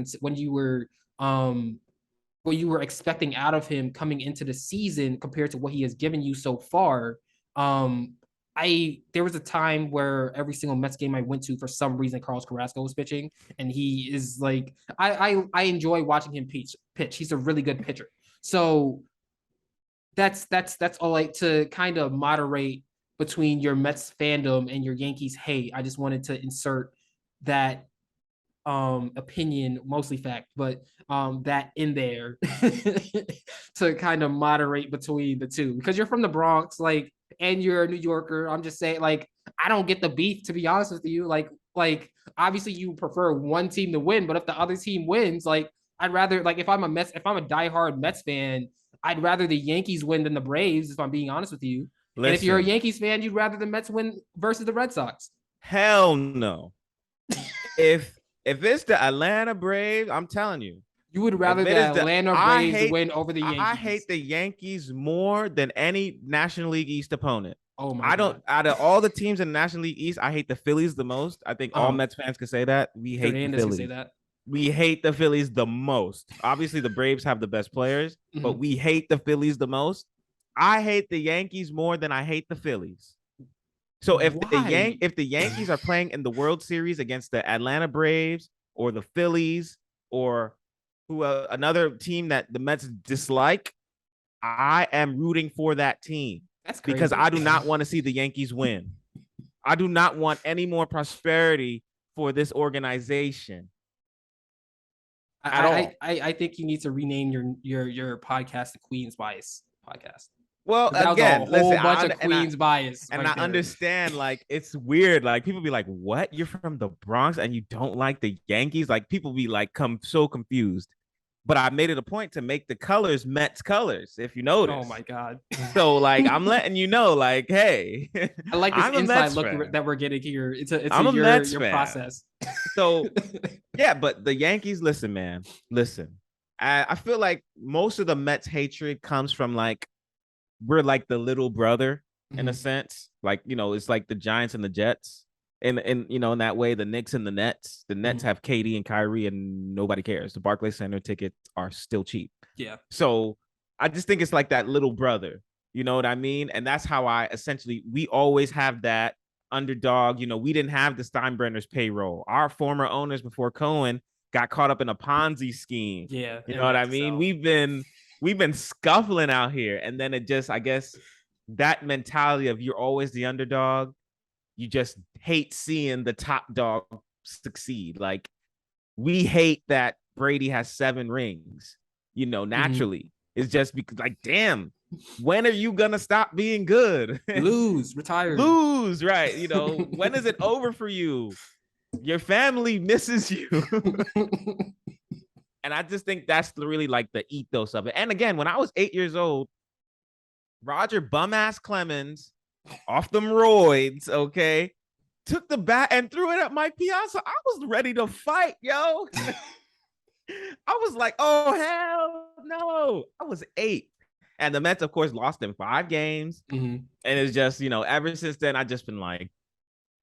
expecting out of him coming into the season compared to what he has given you so far. There was a time where every single Mets game I went to, for some reason, Carlos Carrasco was pitching, and he is like, I enjoy watching him pitch. He's a really good pitcher. So that's all, like, to kind of moderate between your Mets fandom and your Yankees hate. I just wanted to insert that opinion, mostly fact, but that in there to kind of moderate between the two, because you're from the Bronx, like, and you're a New Yorker. I'm just saying, like, I don't get the beef, to be honest with you. Like obviously you prefer one team to win, but if the other team wins, like, I'd rather, like, if I'm a diehard Mets fan, I'd rather the Yankees win than the Braves, if I'm being honest with you. Listen, and if you're a Yankees fan, you'd rather the Mets win versus the Red Sox. Hell no. if it's the Atlanta Braves, I'm telling you, you would rather the Atlanta Braves win over the Yankees. I hate the Yankees more than any National League East opponent. Oh my God. Out of all the teams in the National League East, I hate the Phillies the most. I think all Mets fans can say that. We hate the Phillies. Say that. We hate the Phillies the most. Obviously, the Braves have the best players, but we hate the Phillies the most. I hate the Yankees more than I hate the Phillies. So if the Yankees are playing in the World Series against the Atlanta Braves or the Phillies or another team that the Mets dislike, I am rooting for that team. That's crazy. Because I do not want to see the Yankees win. I do not want any more prosperity for this organization. at all. I think you need to rename your podcast the Queen's Bias Podcast. Well, That was a again, whole listen, bunch of Queen's bias and right I there. understand, like, it's weird. Like, people be like, what? You're from the Bronx and you don't like the Yankees? Like, people be like, so confused. But I made it a point to make the colors Mets colors, if you notice. Oh my God. So, like, I'm letting you know, like, hey, I like this I'm a inside Mets look fan. that we're getting here. It's I'm a Mets your fan. process. So, yeah, but the Yankees, listen, man, listen. I feel like most of the Mets hatred comes from, like, we're like the little brother in a sense. Like, you know, it's like the Giants and the Jets. And you know, in that way, the Knicks and the Nets. The Nets have KD and Kyrie and nobody cares. The Barclays Center tickets are still cheap. Yeah. So I just think it's like that little brother. You know what I mean? And that's how we always have that underdog. You know, we didn't have the Steinbrenner's payroll. Our former owners before Cohen got caught up in a Ponzi scheme. Yeah. You know what I mean? We've been scuffling out here. And then it just, I guess, that mentality of you're always the underdog, you just hate seeing the top dog succeed. Like, we hate that Brady has 7 rings, you know, naturally. It's just because, like, damn, when are you gonna stop being good? Retire. Lose, right? You know, when is it over for you? Your family misses you. And I just think that's really like the ethos of it. And again, when I was 8 years old, Roger Bum-ass Clemens, off them roids, okay, took the bat and threw it at Mike Piazza. I was ready to fight, yo. I was like, oh, hell no. I was 8. And the Mets, of course, lost in 5 games. And it's just, you know, ever since then, I've just been like,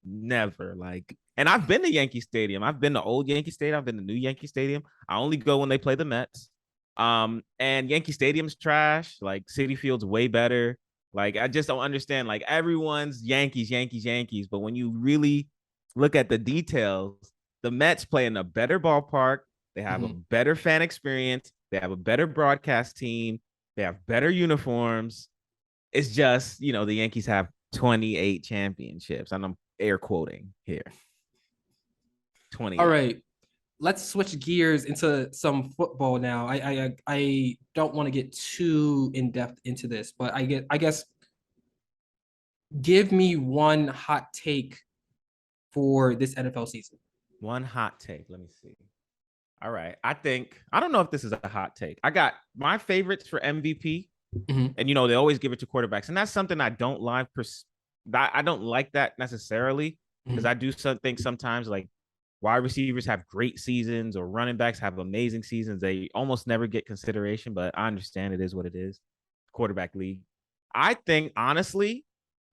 never. Like, and I've been to Yankee Stadium. I've been to old Yankee Stadium. I've been to new Yankee Stadium. I only go when they play the Mets. And Yankee Stadium's trash. Like, Citi Field's way better. Like, I just don't understand. Like, everyone's Yankees, Yankees, Yankees. But when you really look at the details, the Mets play in a better ballpark. They have a better fan experience. They have a better broadcast team. They have better uniforms. It's just, you know, the Yankees have 28 championships. And I'm air quoting here. 20. All right. Let's switch gears into some football now. I don't want to get too in depth into this, but I guess give me one hot take for this NFL season. One hot take. Let me see. All right. I don't know if this is a hot take. I got my favorites for MVP. And, you know, they always give it to quarterbacks. And that's something I don't like. I don't like that necessarily, because I do think sometimes, like, wide receivers have great seasons or running backs have amazing seasons. They almost never get consideration, but I understand it is what it is. Quarterback league. I think, honestly,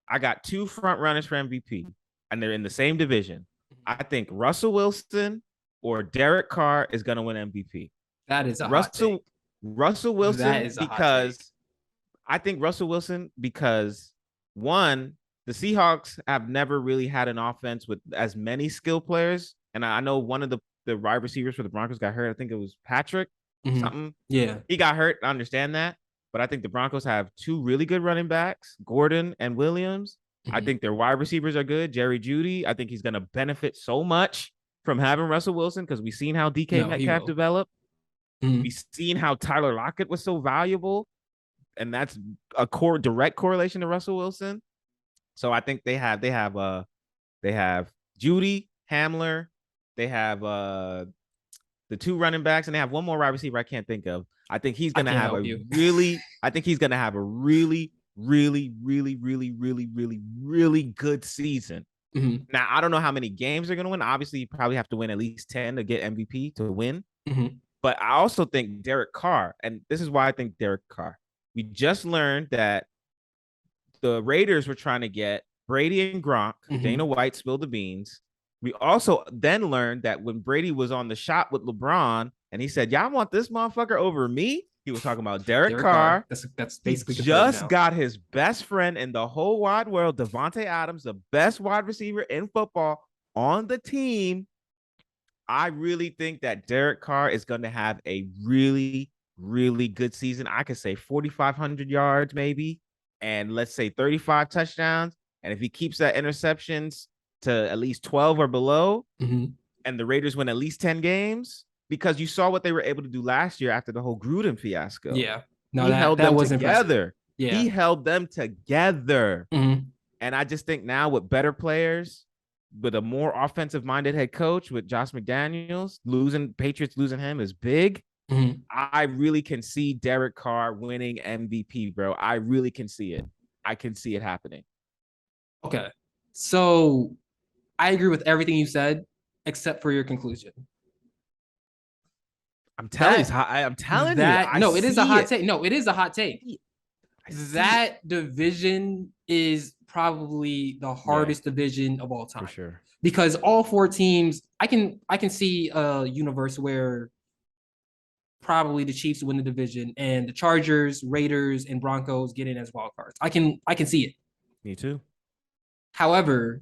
I got 2 front runners for MVP, and they're in the same division. I think Russell Wilson or Derek Carr is going to win MVP. That is a hot take. Russell Wilson, because I think Russell Wilson, because, one, the Seahawks have never really had an offense with as many skill players. And I know one of the wide receivers for the Broncos got hurt. I think it was Patrick something. Yeah. He got hurt. I understand that. But I think the Broncos have 2 really good running backs, Gordon and Williams. I think their wide receivers are good. Jerry Jeudy, I think he's going to benefit so much from having Russell Wilson, because we've seen how DK Metcalf developed. We've seen how Tyler Lockett was so valuable. And that's a direct correlation to Russell Wilson. So I think they have Jeudy, Hamler. They have the 2 running backs, and they have one more wide receiver I can't think of. I think he's going to have a really, really, really, really, really, really, really, really good season. Now, I don't know how many games they're going to win. Obviously, you probably have to win at least 10 to get MVP to win. But I also think Derek Carr, and this is why I think Derek Carr. We just learned that the Raiders were trying to get Brady and Gronk. Dana White spilled the beans. We also then learned that when Brady was on the shot with LeBron and he said, y'all want this motherfucker over me? He was talking about Derek Carr. That's basically just got his best friend in the whole wide world, Devontae Adams, the best wide receiver in football, on the team. I really think that Derek Carr is going to have a really, really good season. I could say 4,500 yards maybe, and let's say 35 touchdowns. And if he keeps that interceptions to at least 12 or below, and the Raiders win at least 10 games, because you saw what they were able to do last year after the whole Gruden fiasco. Yeah. No, He held them was together. impressive. Yeah. He held them together. Mm-hmm. And I just think now with better players, with a more offensive-minded head coach, with Josh McDaniels, Patriots losing him is big. Mm-hmm. I really can see Derek Carr winning MVP, bro. I really can see it. I can see it happening. Okay. So I agree with everything you said, except for your conclusion. I'm telling you. It is a hot take. No, it is a hot take. That division is probably the hardest division of all time. For sure. Because all four teams, I can see a universe where probably the Chiefs win the division and the Chargers, Raiders, and Broncos get in as wild cards. I can see it. Me too. However,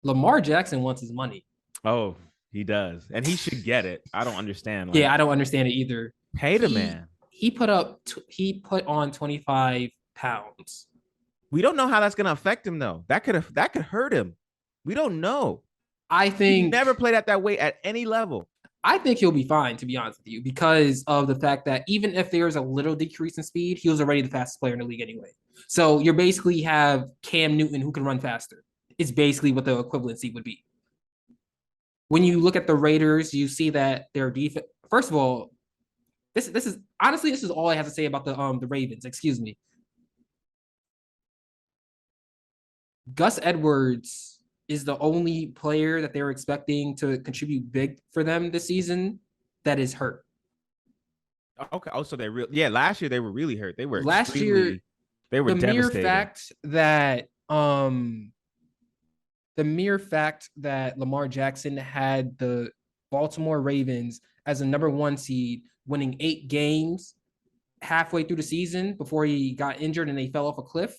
Lamar Jackson wants his money. Oh, he does. And he should get it. I don't understand. I don't understand it either. Pay the man. He put on 25 pounds. We don't know how that's going to affect him, though. That could hurt him. We don't know. I think he never played at that weight at any level. I think he'll be fine, to be honest with you, because of the fact that even if there's a little decrease in speed, he was already the fastest player in the league anyway. So you basically have Cam Newton who can run faster. It's basically what the equivalency would be. When you look at the Raiders, you see that their defense. First of all, this is honestly, this is all I have to say about the Ravens. Excuse me. Gus Edwards is the only player that they're expecting to contribute big for them this season that is hurt. Okay. Oh, so last year they were really hurt. They were last year. They were devastated. The mere fact that Lamar Jackson had the Baltimore Ravens as a number 1 seed, winning 8 games halfway through the season before he got injured and they fell off a cliff.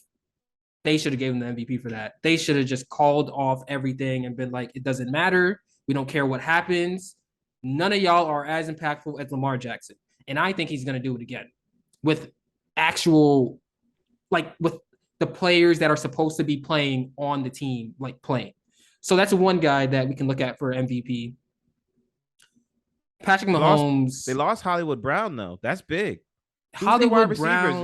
They should have given the MVP for that. They should have just called off everything and been like, it doesn't matter. We don't care what happens. None of y'all are as impactful as Lamar Jackson. And I think he's going to do it again with with the players that are supposed to be playing on the team, playing. So that's one guy that we can look at for MVP. Patrick Mahomes. They lost Hollywood Brown, though. That's big. Hollywood Brown,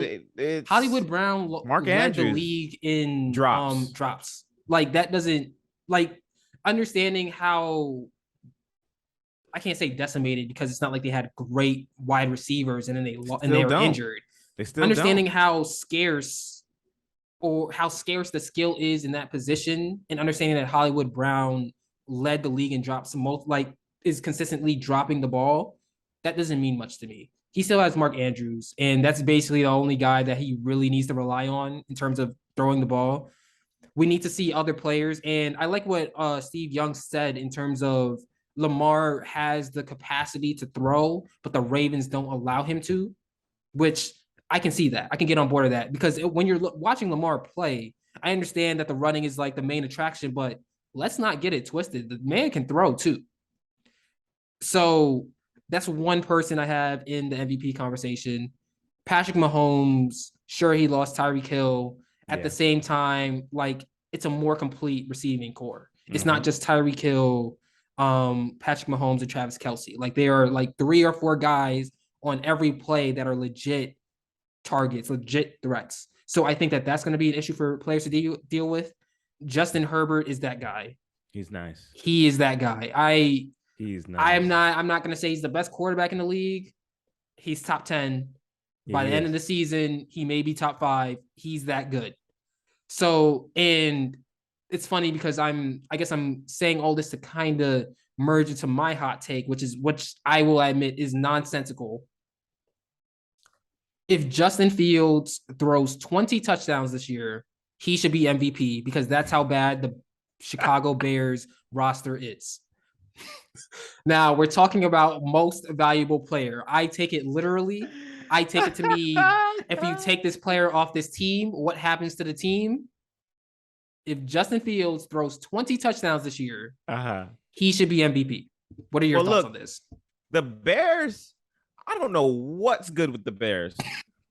Mark led Andrews the league in drops. That doesn't understanding how I can't say decimated because it's not like they had great wide receivers and then they were injured. They still understanding how scarce the skill is in that position and understanding that Hollywood Brown led the league in drops is consistently dropping the ball. That doesn't mean much to me. He still has Mark Andrews, and that's basically the only guy that he really needs to rely on in terms of throwing the ball. We need to see other players, and I like what Steve Young said in terms of Lamar has the capacity to throw, but the Ravens don't allow him to, which I can see that. I can get on board with that because when you're watching Lamar play, I understand that the running is the main attraction, but let's not get it twisted. The man can throw too. So that's one person I have in the MVP conversation. Patrick Mahomes, sure, he lost Tyreek Hill. At the same time, it's a more complete receiving core. It's not just Tyreek Hill, Patrick Mahomes, and Travis Kelce. They are 3 or 4 guys on every play that are legit targets, legit threats. So I think that that's going to be an issue for players to deal with. Justin Herbert is that guy. He's nice. He is that guy. He's nice. I'm not going to say he's the best quarterback in the league. He's top 10. By the end of the season, he may be top 5. He's that good. So, and it's funny because I guess I'm saying all this to kind of merge into my hot take, which I will admit is nonsensical. If Justin Fields throws 20 touchdowns this year, he should be MVP because that's how bad the Chicago Bears roster is. Now we're talking about most valuable player. I take it literally. I take it to me, if you take this player off this team, what happens to the team? If Justin Fields throws 20 touchdowns this year, he should be MVP. What are your thoughts on this? The Bears, I don't know what's good with the Bears.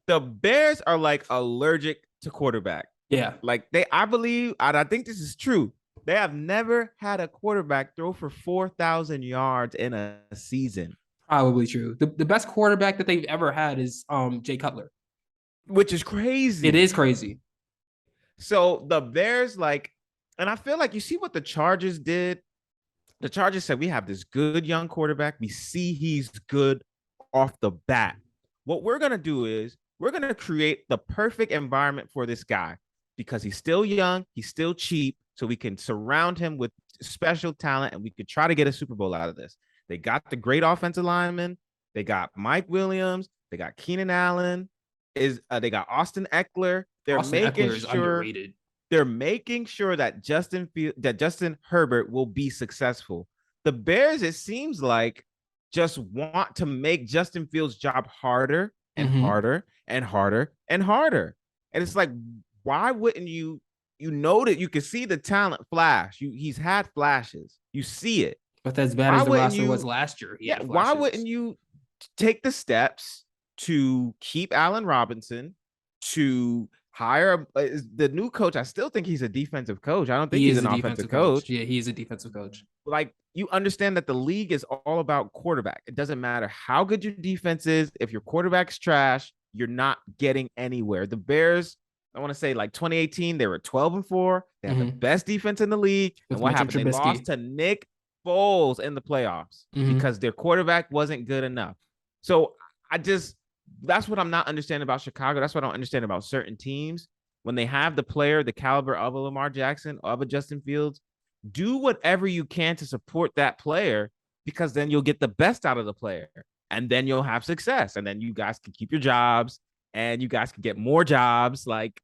The Bears are allergic to quarterback. Yeah. I believe, and I think this is true. They have never had a quarterback throw for 4,000 yards in a season. Probably true. The best quarterback that they've ever had is Jay Cutler. Which is crazy. It is crazy. So the Bears, like, and I feel like you see what the Chargers did. The Chargers said, we have this good young quarterback. We see he's good off the bat. What we're going to do is we're going to create the perfect environment for this guy because he's still young. He's still cheap. So we can surround him with special talent and we could try to get a Super Bowl out of this. They got the great offensive lineman. They got Mike Williams. They got Keenan Allen. They got Austin Eckler. They're making sure they're making sure that Justin Herbert will be successful. The Bears, it seems like, just want to make Justin Fields' job harder and harder and harder and harder. And it's like, why wouldn't you? You know that you can see the talent flash. He's had flashes. You see it. But as bad as the roster was last year, why wouldn't you take the steps to keep Allen Robinson, to hire the new coach? I still think he's a defensive coach. I don't think he's an offensive coach. Yeah, he's a defensive coach. Like, you understand that the league is all about quarterback. It doesn't matter how good your defense is. If your quarterback's trash, you're not getting anywhere. The Bears, I want to say, like 2018, they were 12-4. They had the best defense in the league. And what happened? They lost to Nick Foles in the playoffs because their quarterback wasn't good enough. So that's what I'm not understanding about Chicago. That's what I don't understand about certain teams. When they have the player, the caliber of a Lamar Jackson, of a Justin Fields, do whatever you can to support that player, because then you'll get the best out of the player and then you'll have success. And then you guys can keep your jobs and you guys can get more jobs. Like,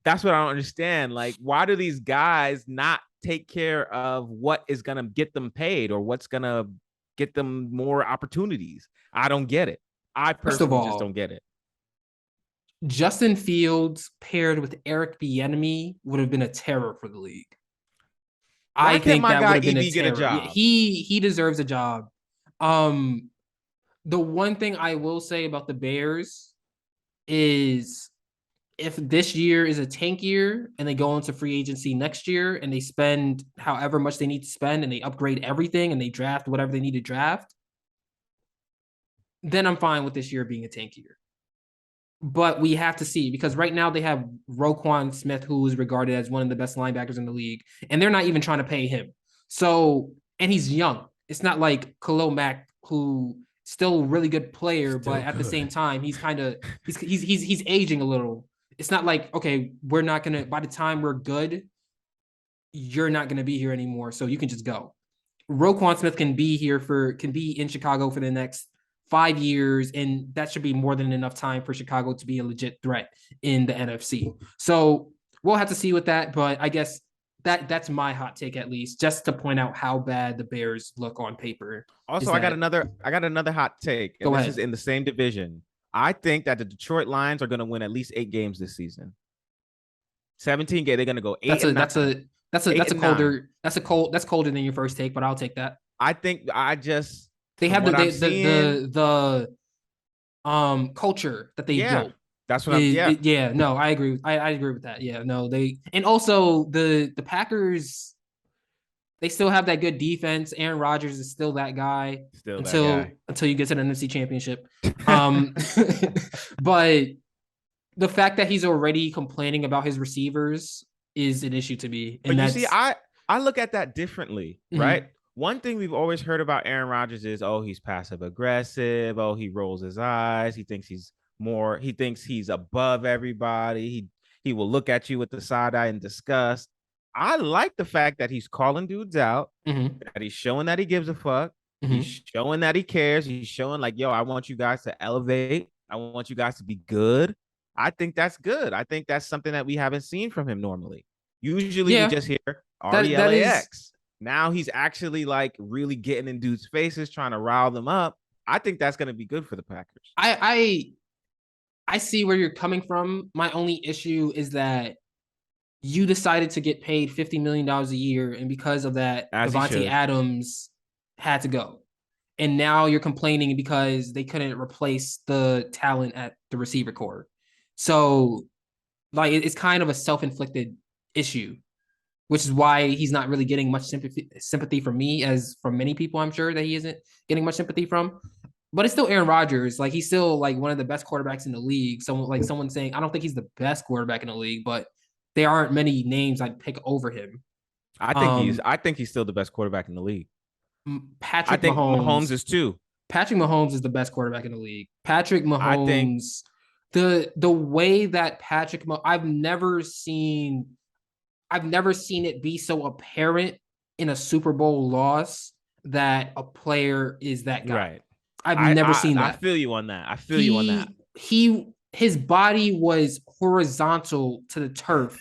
that's what I don't understand. Like, why do these guys not take care of what is going to get them paid or what's going to get them more opportunities? I don't get it. I personally just don't get it. Justin Fields paired with Eric Bieniemy would have been a terror for the league. I think that would have been a terror. Get a job? Yeah, he deserves a job. The one thing I will say about the Bears is, if this year is a tank year and they go into free agency next year and they spend however much they need to spend and they upgrade everything and they draft whatever they need to draft, then I'm fine with this year being a tank year. But we have to see, because right now they have Roquan Smith, who is regarded as one of the best linebackers in the league, and they're not even trying to pay him. So, and he's young. It's not like Khalil Mack, who still a really good player, but at the same time, he's kind of he's aging a little. It's not like, okay, we're not gonna, by the time we're good, you're not gonna be here anymore, so you can just go. Roquan Smith can be in Chicago for the next 5 years, and that should be more than enough time for Chicago to be a legit threat in the NFC. So we'll have to see with that, but I guess that's my hot take, at least, just to point out how bad the Bears look on paper. Also, I got another hot take. And this is in the same division. I think that the Detroit Lions are going to win at least 8 games this season. 17 games, they're going to go 8. That's colder than your first take, but I'll take that. I think they have the culture that they built. That's what I agree. I agree with that. Yeah, no, and also the Packers, they still have that good defense. Aaron Rodgers is still that guy until you get to the NFC Championship. But the fact that he's already complaining about his receivers is an issue to me. And you see, I look at that differently, right? One thing we've always heard about Aaron Rodgers is, oh, he's passive aggressive. Oh, he rolls his eyes. He thinks he's above everybody. He will look at you with the side eye in disgust. I like the fact that he's calling dudes out, that he's showing that he gives a fuck. He's showing that he cares. He's showing like, yo, I want you guys to elevate. I want you guys to be good. I think that's good. I think that's something that we haven't seen from him normally. Usually we just hear RELAX. Now he's actually like really getting in dudes' faces, trying to rile them up. I think that's going to be good for the Packers. I see where you're coming from. My only issue is that you decided to get paid $50 million a year, and because of that, Devontae Adams had to go. And now you're complaining because they couldn't replace the talent at the receiver core. So, like, it's kind of a self-inflicted issue. which is why he's not really getting much sympathy from me, as from many people. I'm sure that he isn't getting much sympathy from. But it's still Aaron Rodgers. Like, he's still like one of the best quarterbacks in the league. Someone saying, I don't think he's the best quarterback in the league, but there aren't many names I'd pick over him. I think he's still the best quarterback in the league. Patrick I think Mahomes is too. Patrick Mahomes is the best quarterback in the league. Patrick Mahomes, I think the way that I've never seen it be so apparent in a Super Bowl loss that a player is that guy. Right. I've never seen that. I feel you on that. His body was horizontal to the turf,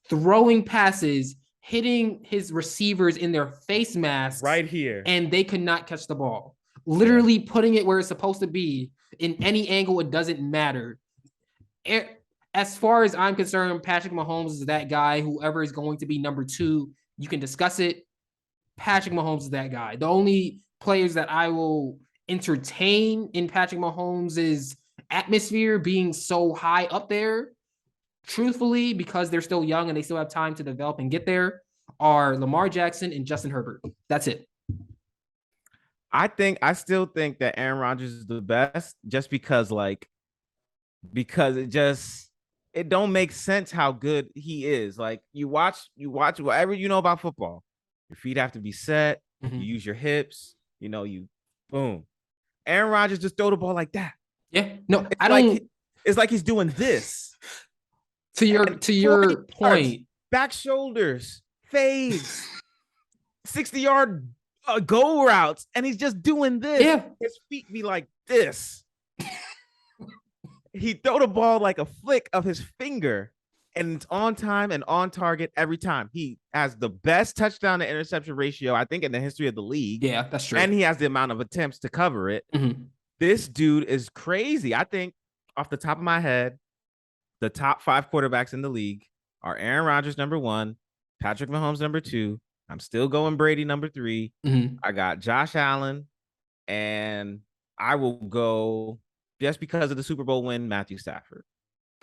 throwing passes, hitting his receivers in their face masks right here, and they could not catch the ball. Literally putting it where it's supposed to be in any angle. It doesn't matter. As far as I'm concerned, Patrick Mahomes is that guy. Whoever is going to be number 2, you can discuss it. Patrick Mahomes is that guy. The only players that I will entertain in Patrick Mahomes' atmosphere being so high up there, truthfully, because they're still young and they still have time to develop and get there, are Lamar Jackson and Justin Herbert. That's it. I still think that Aaron Rodgers is the best, just because it don't make sense how good he is. Like, you watch whatever you know about football. Your feet have to be set. Mm-hmm. You use your hips. You boom. Aaron Rodgers just throw the ball like that. Yeah. No, it's like he's doing this. To your point, back shoulders, fades, 60-yard go routes, and he's just doing this. Yeah. His feet be like this. He throw the ball like a flick of his finger, and it's on time and on target every time. He has the best touchdown to interception ratio, I think, in the history of the league. Yeah, that's true. And he has the amount of attempts to cover it. Mm-hmm. This dude is crazy. I think, off the top of my head, the top 5 quarterbacks in the league are Aaron Rodgers, number 1, Patrick Mahomes, number 2. I'm still going Brady, number 3. Mm-hmm. I got Josh Allen, and I will go, just because of the Super Bowl win, Matthew Stafford.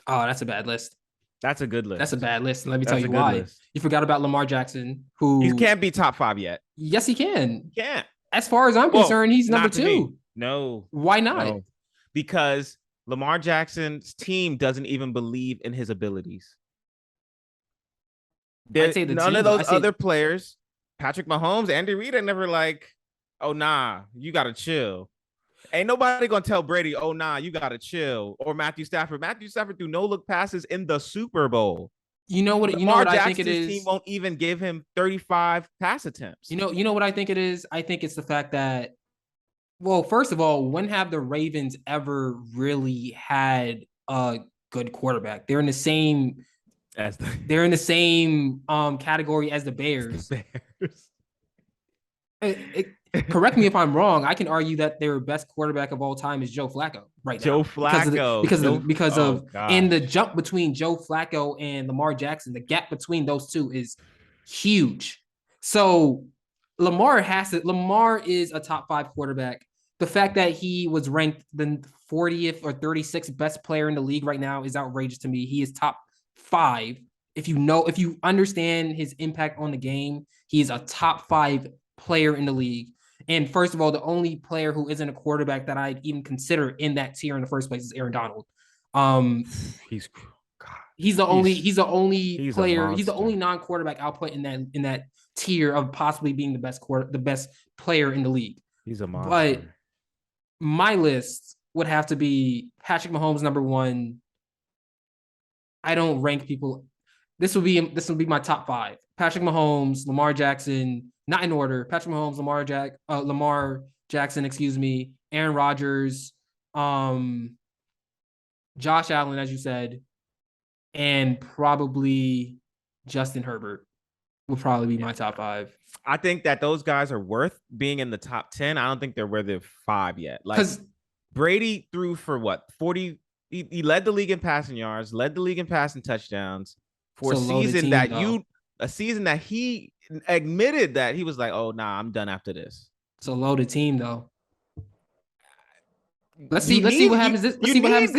Oh, that's a bad list. That's a good list. That's a bad list. Let me tell you why. List. You forgot about Lamar Jackson, who... He can't be top 5 yet. Yes, he can. He can't. As far as I'm concerned, he's number 2. No. Why not? No. Because Lamar Jackson's team doesn't even believe in his abilities. None of those other players, Patrick Mahomes, Andy Reid, are never like, oh, nah, you got to chill. Ain't nobody going to tell Brady, oh, nah, you got to chill. Or Matthew Stafford. Matthew Stafford threw no-look passes in the Super Bowl. You know what I think it is? Team won't even give him 35 pass attempts. You know what I think it is? I think it's the fact that, well, first of all, when have the Ravens ever really had a good quarterback? They're in the same category as the Bears. Correct me if I'm wrong. I can argue that their best quarterback of all time is Joe Flacco right now. Joe Flacco. Because of and the jump between Joe Flacco and Lamar Jackson, the gap between those two is huge. So Lamar is a top 5 quarterback. The fact that he was ranked the 40th or 36th best player in the league right now is outrageous to me. He is top 5. If you understand his impact on the game, he is a top 5 player in the league. And first of all, the only player who isn't a quarterback that I'd even consider in that tier in the first place is Aaron Donald. He's the only player. He's the only non-quarterback I'll put in that tier of possibly being the best player in the league. He's a monster. But my list would have to be Patrick Mahomes number 1. I don't rank people. This will be my top 5. Patrick Mahomes, Lamar Jackson, not in order. Patrick Mahomes, Lamar Jackson, Aaron Rodgers, Josh Allen, as you said, and probably Justin Herbert will probably be my top 5. I think that those guys are worth being in the top 10. I don't think they're worth 5 yet. Like, Brady threw for what? 40. He led the league in passing yards, led the league in passing touchdowns for a season that he admitted that he was like, oh, nah, I'm done after this. It's a loaded team, though. Let's see what happens this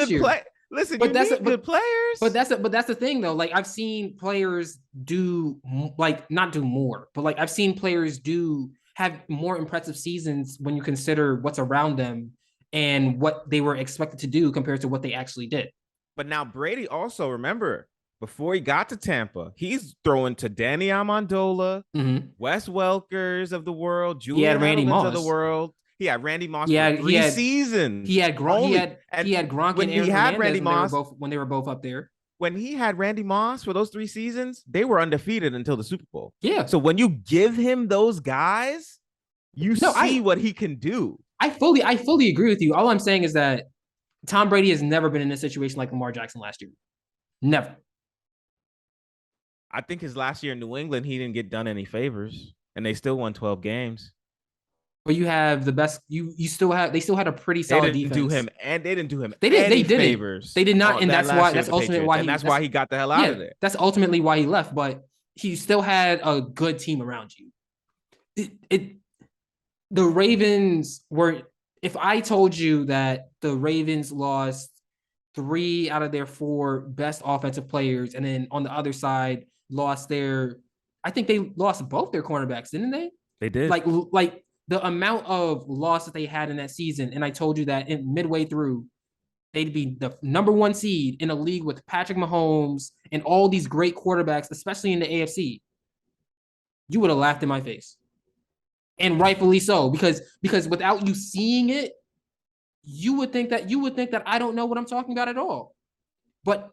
year. Listen, But you that's need good players. but that's the thing though. Like I've seen players do like not do more, but like I've seen players do have more impressive seasons when you consider what's around them and what they were expected to do compared to what they actually did. But now Brady also, remember, before he got to Tampa, he's throwing to Danny Amendola, Wes Welkers of the world, He had Julian Randy Edelman's of the Moss. world. He had Randy Moss He for had 3 seasons. he had only. he had Gronk when and he Aaron had Hernandez Randy Moss, when they were both up there. when he had Randy Moss for those 3 seasons, they were undefeated until the Super Bowl. Yeah. So when you give him those guys, you see what he can do. I fully agree with you. All I'm saying is that Tom Brady has never been in a situation like Lamar Jackson last year. Never. I think his last year in New England, he didn't get done any favors, and they still won 12 games. But you have the best. They still had a pretty solid defense. They didn't do him. They didn't. Favors. They did not, and that's why. That's ultimately why. That's why he got the hell out of there. That's ultimately why he left. But he still had a good team around you. The Ravens were. If I told you that the Ravens lost 3 out of their 4 best offensive players, and then on the other side lost I think they lost both their cornerbacks, didn't they? They did. Like the amount of loss that they had in that season, and I told you that midway through, they'd be the number 1 seed in a league with Patrick Mahomes and all these great quarterbacks, especially in the AFC. You would have laughed in my face. And rightfully so, because without you seeing it, you would think that I don't know what I'm talking about at all. But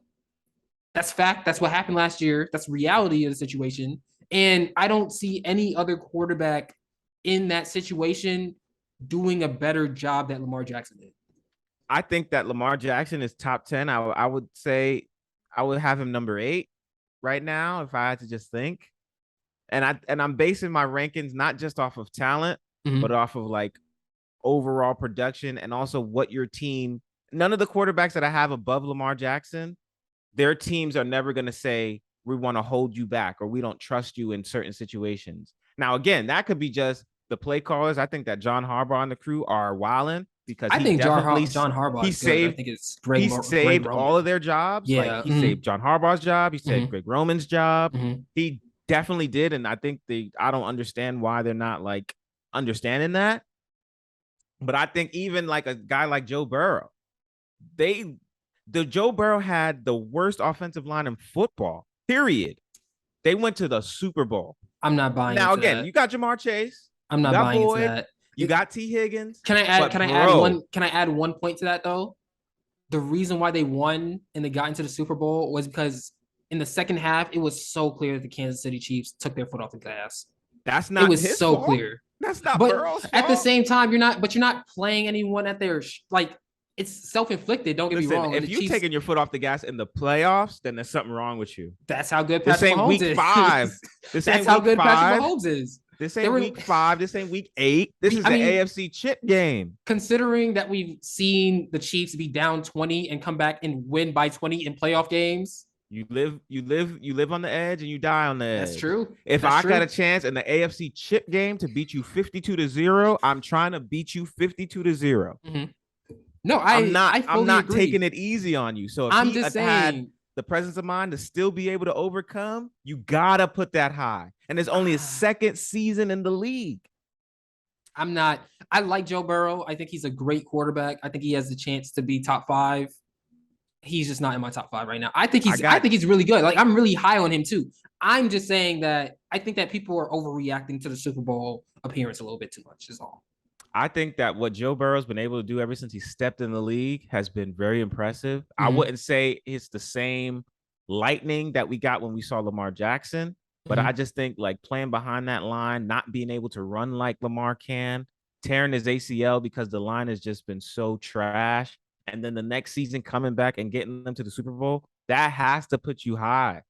that's fact. That's what happened last year. That's reality of the situation. And I don't see any other quarterback in that situation doing a better job that Lamar Jackson did. I think that Lamar Jackson is top 10. I would say I would have him number 8 right now if I had to just think. And I'm basing my rankings not just off of talent, but off of like overall production and also what your team. None of the quarterbacks that I have above Lamar Jackson, their teams are never going to say we want to hold you back or we don't trust you in certain situations. Now, again, that could be just the play callers. I think that John Harbaugh and the crew are wilding because I think John Harbaugh. He saved. I think it's Greg, he saved all of their jobs. Yeah, like he saved John Harbaugh's job. He saved Greg Roman's job. He definitely did, and I think I don't understand why they're not like understanding that. But I think even like a guy like Joe Burrow, Joe Burrow had the worst offensive line in football. Period. They went to the Super Bowl. I'm not buying. Now again, that. You got Jamar Chase. I'm not buying into that. You got T. Higgins. Can I add one point to that though? The reason why they won and they got into the Super Bowl was because in the second half, it was so clear that the Kansas City Chiefs took their foot off the gas. That's not. It was his so fault. Clear. That's not. But Burrow's at fault. the same time, you're not playing anyone at their like. It's self-inflicted. Don't get me wrong. If you're taking your foot off the gas in the playoffs, then there's something wrong with you. That's how good Patrick Mahomes week is. 5. That's how good Patrick Mahomes is. This ain't week 5. This ain't week 8. This is the AFC chip game. Considering that we've seen the Chiefs be down 20 and come back and win by 20 in playoff games. You live on the edge and you die on the edge. That's true. If I got a chance in the AFC chip game to beat you 52-0, I'm trying to beat you 52-0. No, I'm not taking it easy on you. So if I'm just had the presence of mind to still be able to overcome, you gotta put that high. And there's only a second season in the league. I like Joe Burrow. I think he's a great quarterback. I think he has the chance to be top 5. He's just not in my top 5 right now. I think he's really good. Like I'm really high on him too. I'm just saying that I think that people are overreacting to the Super Bowl appearance a little bit too much is all. I think that what Joe Burrow's been able to do ever since he stepped in the league has been very impressive. I wouldn't say it's the same lightning that we got when we saw Lamar Jackson, but I just think like playing behind that line, not being able to run like Lamar can, tearing his ACL because the line has just been so trash. And then the next season coming back and getting them to the Super Bowl, that has to put you high.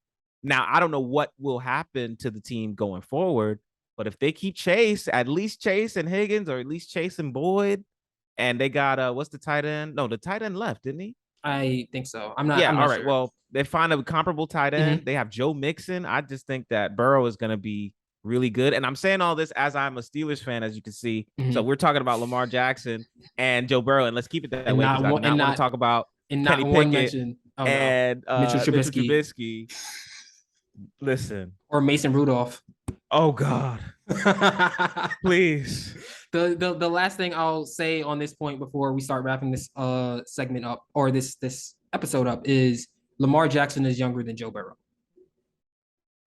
Now, I don't know what will happen to the team going forward, but if they keep Chase, at least Chase and Higgins, or at least Chase and Boyd, and they got what's the tight end? No, the tight end left, didn't he? I think so. I'm not. Yeah. I'm not all right. Sure. Well, they find a comparable tight end. They have Joe Mixon. I just think that Burrow is going to be really good. And I'm saying all this as I'm a Steelers fan, as you can see. So we're talking about Lamar Jackson and Joe Burrow, and let's keep it that way. I want to talk about and not Kenny one Pickett, mention. Oh no, and Mitchell Mitchell Trubisky Trubisky. Listen. or Mason Rudolph. Oh God. Please. The last thing I'll say on this point before we start wrapping this segment up or this episode up is Lamar Jackson is younger than Joe Burrow.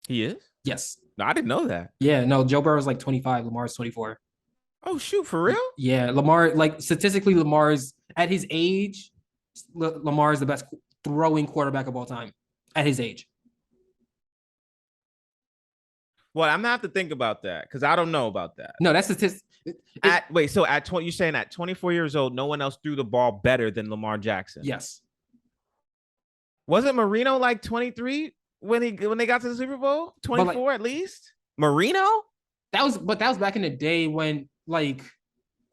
He is? Yes. No, I didn't know that. Yeah, no, Joe Burrow's like 25, Lamar's 24. Oh shoot, for real? Yeah, Lamar, like statistically, Lamar's at his age, Lamar is the best throwing quarterback of all time at his age. Well, I'm gonna have to think about that because I don't know about that. No, that's statistic. So at 20, you're saying at 24 years old, no one else threw the ball better than Lamar Jackson? Yes. Wasn't Marino like 23 when they got to the Super Bowl? 24 at least? Marino? That was back in the day when like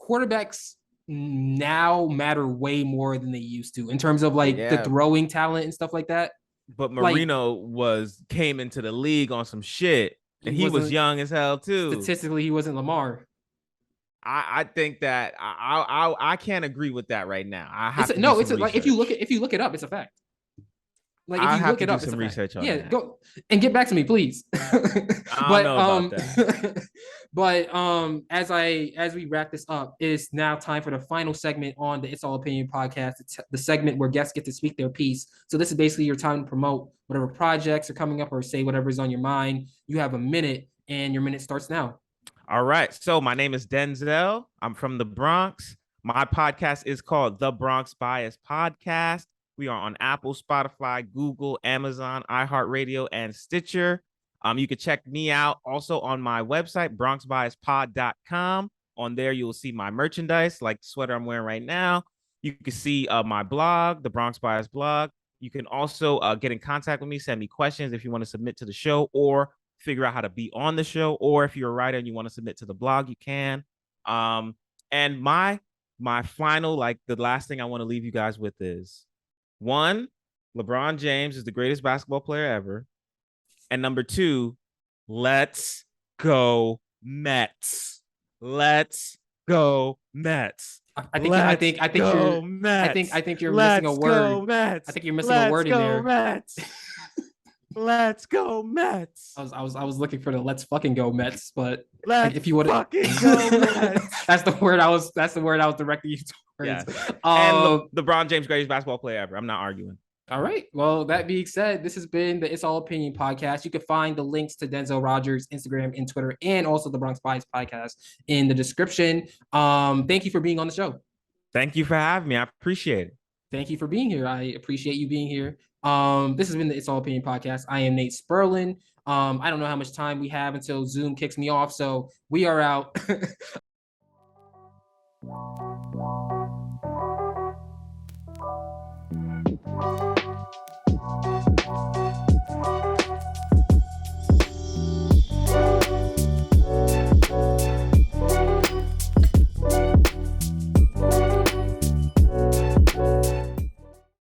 quarterbacks now matter way more than they used to in terms of like the throwing talent and stuff like that. But Marino came into the league on some shit, and he was young as hell too. Statistically, he wasn't Lamar. I think that I can't agree with that right now. I have to no, it's like if you look it up, it's a fact. Like if you look it up, some research on that. Yeah, go and get back to me, please. I don't know about that. But as we wrap this up, it is now time for the final segment on the It's All Opinion podcast. It's the segment where guests get to speak their piece. So this is basically your time to promote whatever projects are coming up or say whatever's on your mind. You have a minute, and your minute starts now. All right. So my name is Denzel. I'm from the Bronx. My podcast is called The Bronx Bias Podcast. We are on Apple, Spotify, Google, Amazon, iHeartRadio, and Stitcher. You can check me out also on my website, bronxbiaspod.com. On there, you'll see my merchandise, like the sweater I'm wearing right now. You can see my blog, the Bronx Bias blog. You can also get in contact with me, send me questions if you want to submit to the show or figure out how to be on the show. Or if you're a writer and you want to submit to the blog, you can. And my final, like the last thing I want to leave you guys with is, 1, LeBron James is the greatest basketball player ever. And number 2, let's go Mets. Let's go Mets. I think you're missing a word. Mets. I think you're missing a word in there. Mets. Let's go Mets. I was looking for the let's fucking go Mets, but if you would fucking go Mets. That's the word I was directing you towards. Yeah. And LeBron James, greatest basketball player ever. I'm not arguing. All right. Well, that being said, this has been the It's All Opinion podcast. You can find the links to Denzel Rodgers' Instagram and Twitter, and also the Bronx Bias podcast in the description. Thank you for being on the show. Thank you for having me. I appreciate it. Thank you for being here. I appreciate you being here. This has been the It's All Opinion podcast. I am Nate Spurlin. I don't know how much time we have until Zoom kicks me off, so we are out.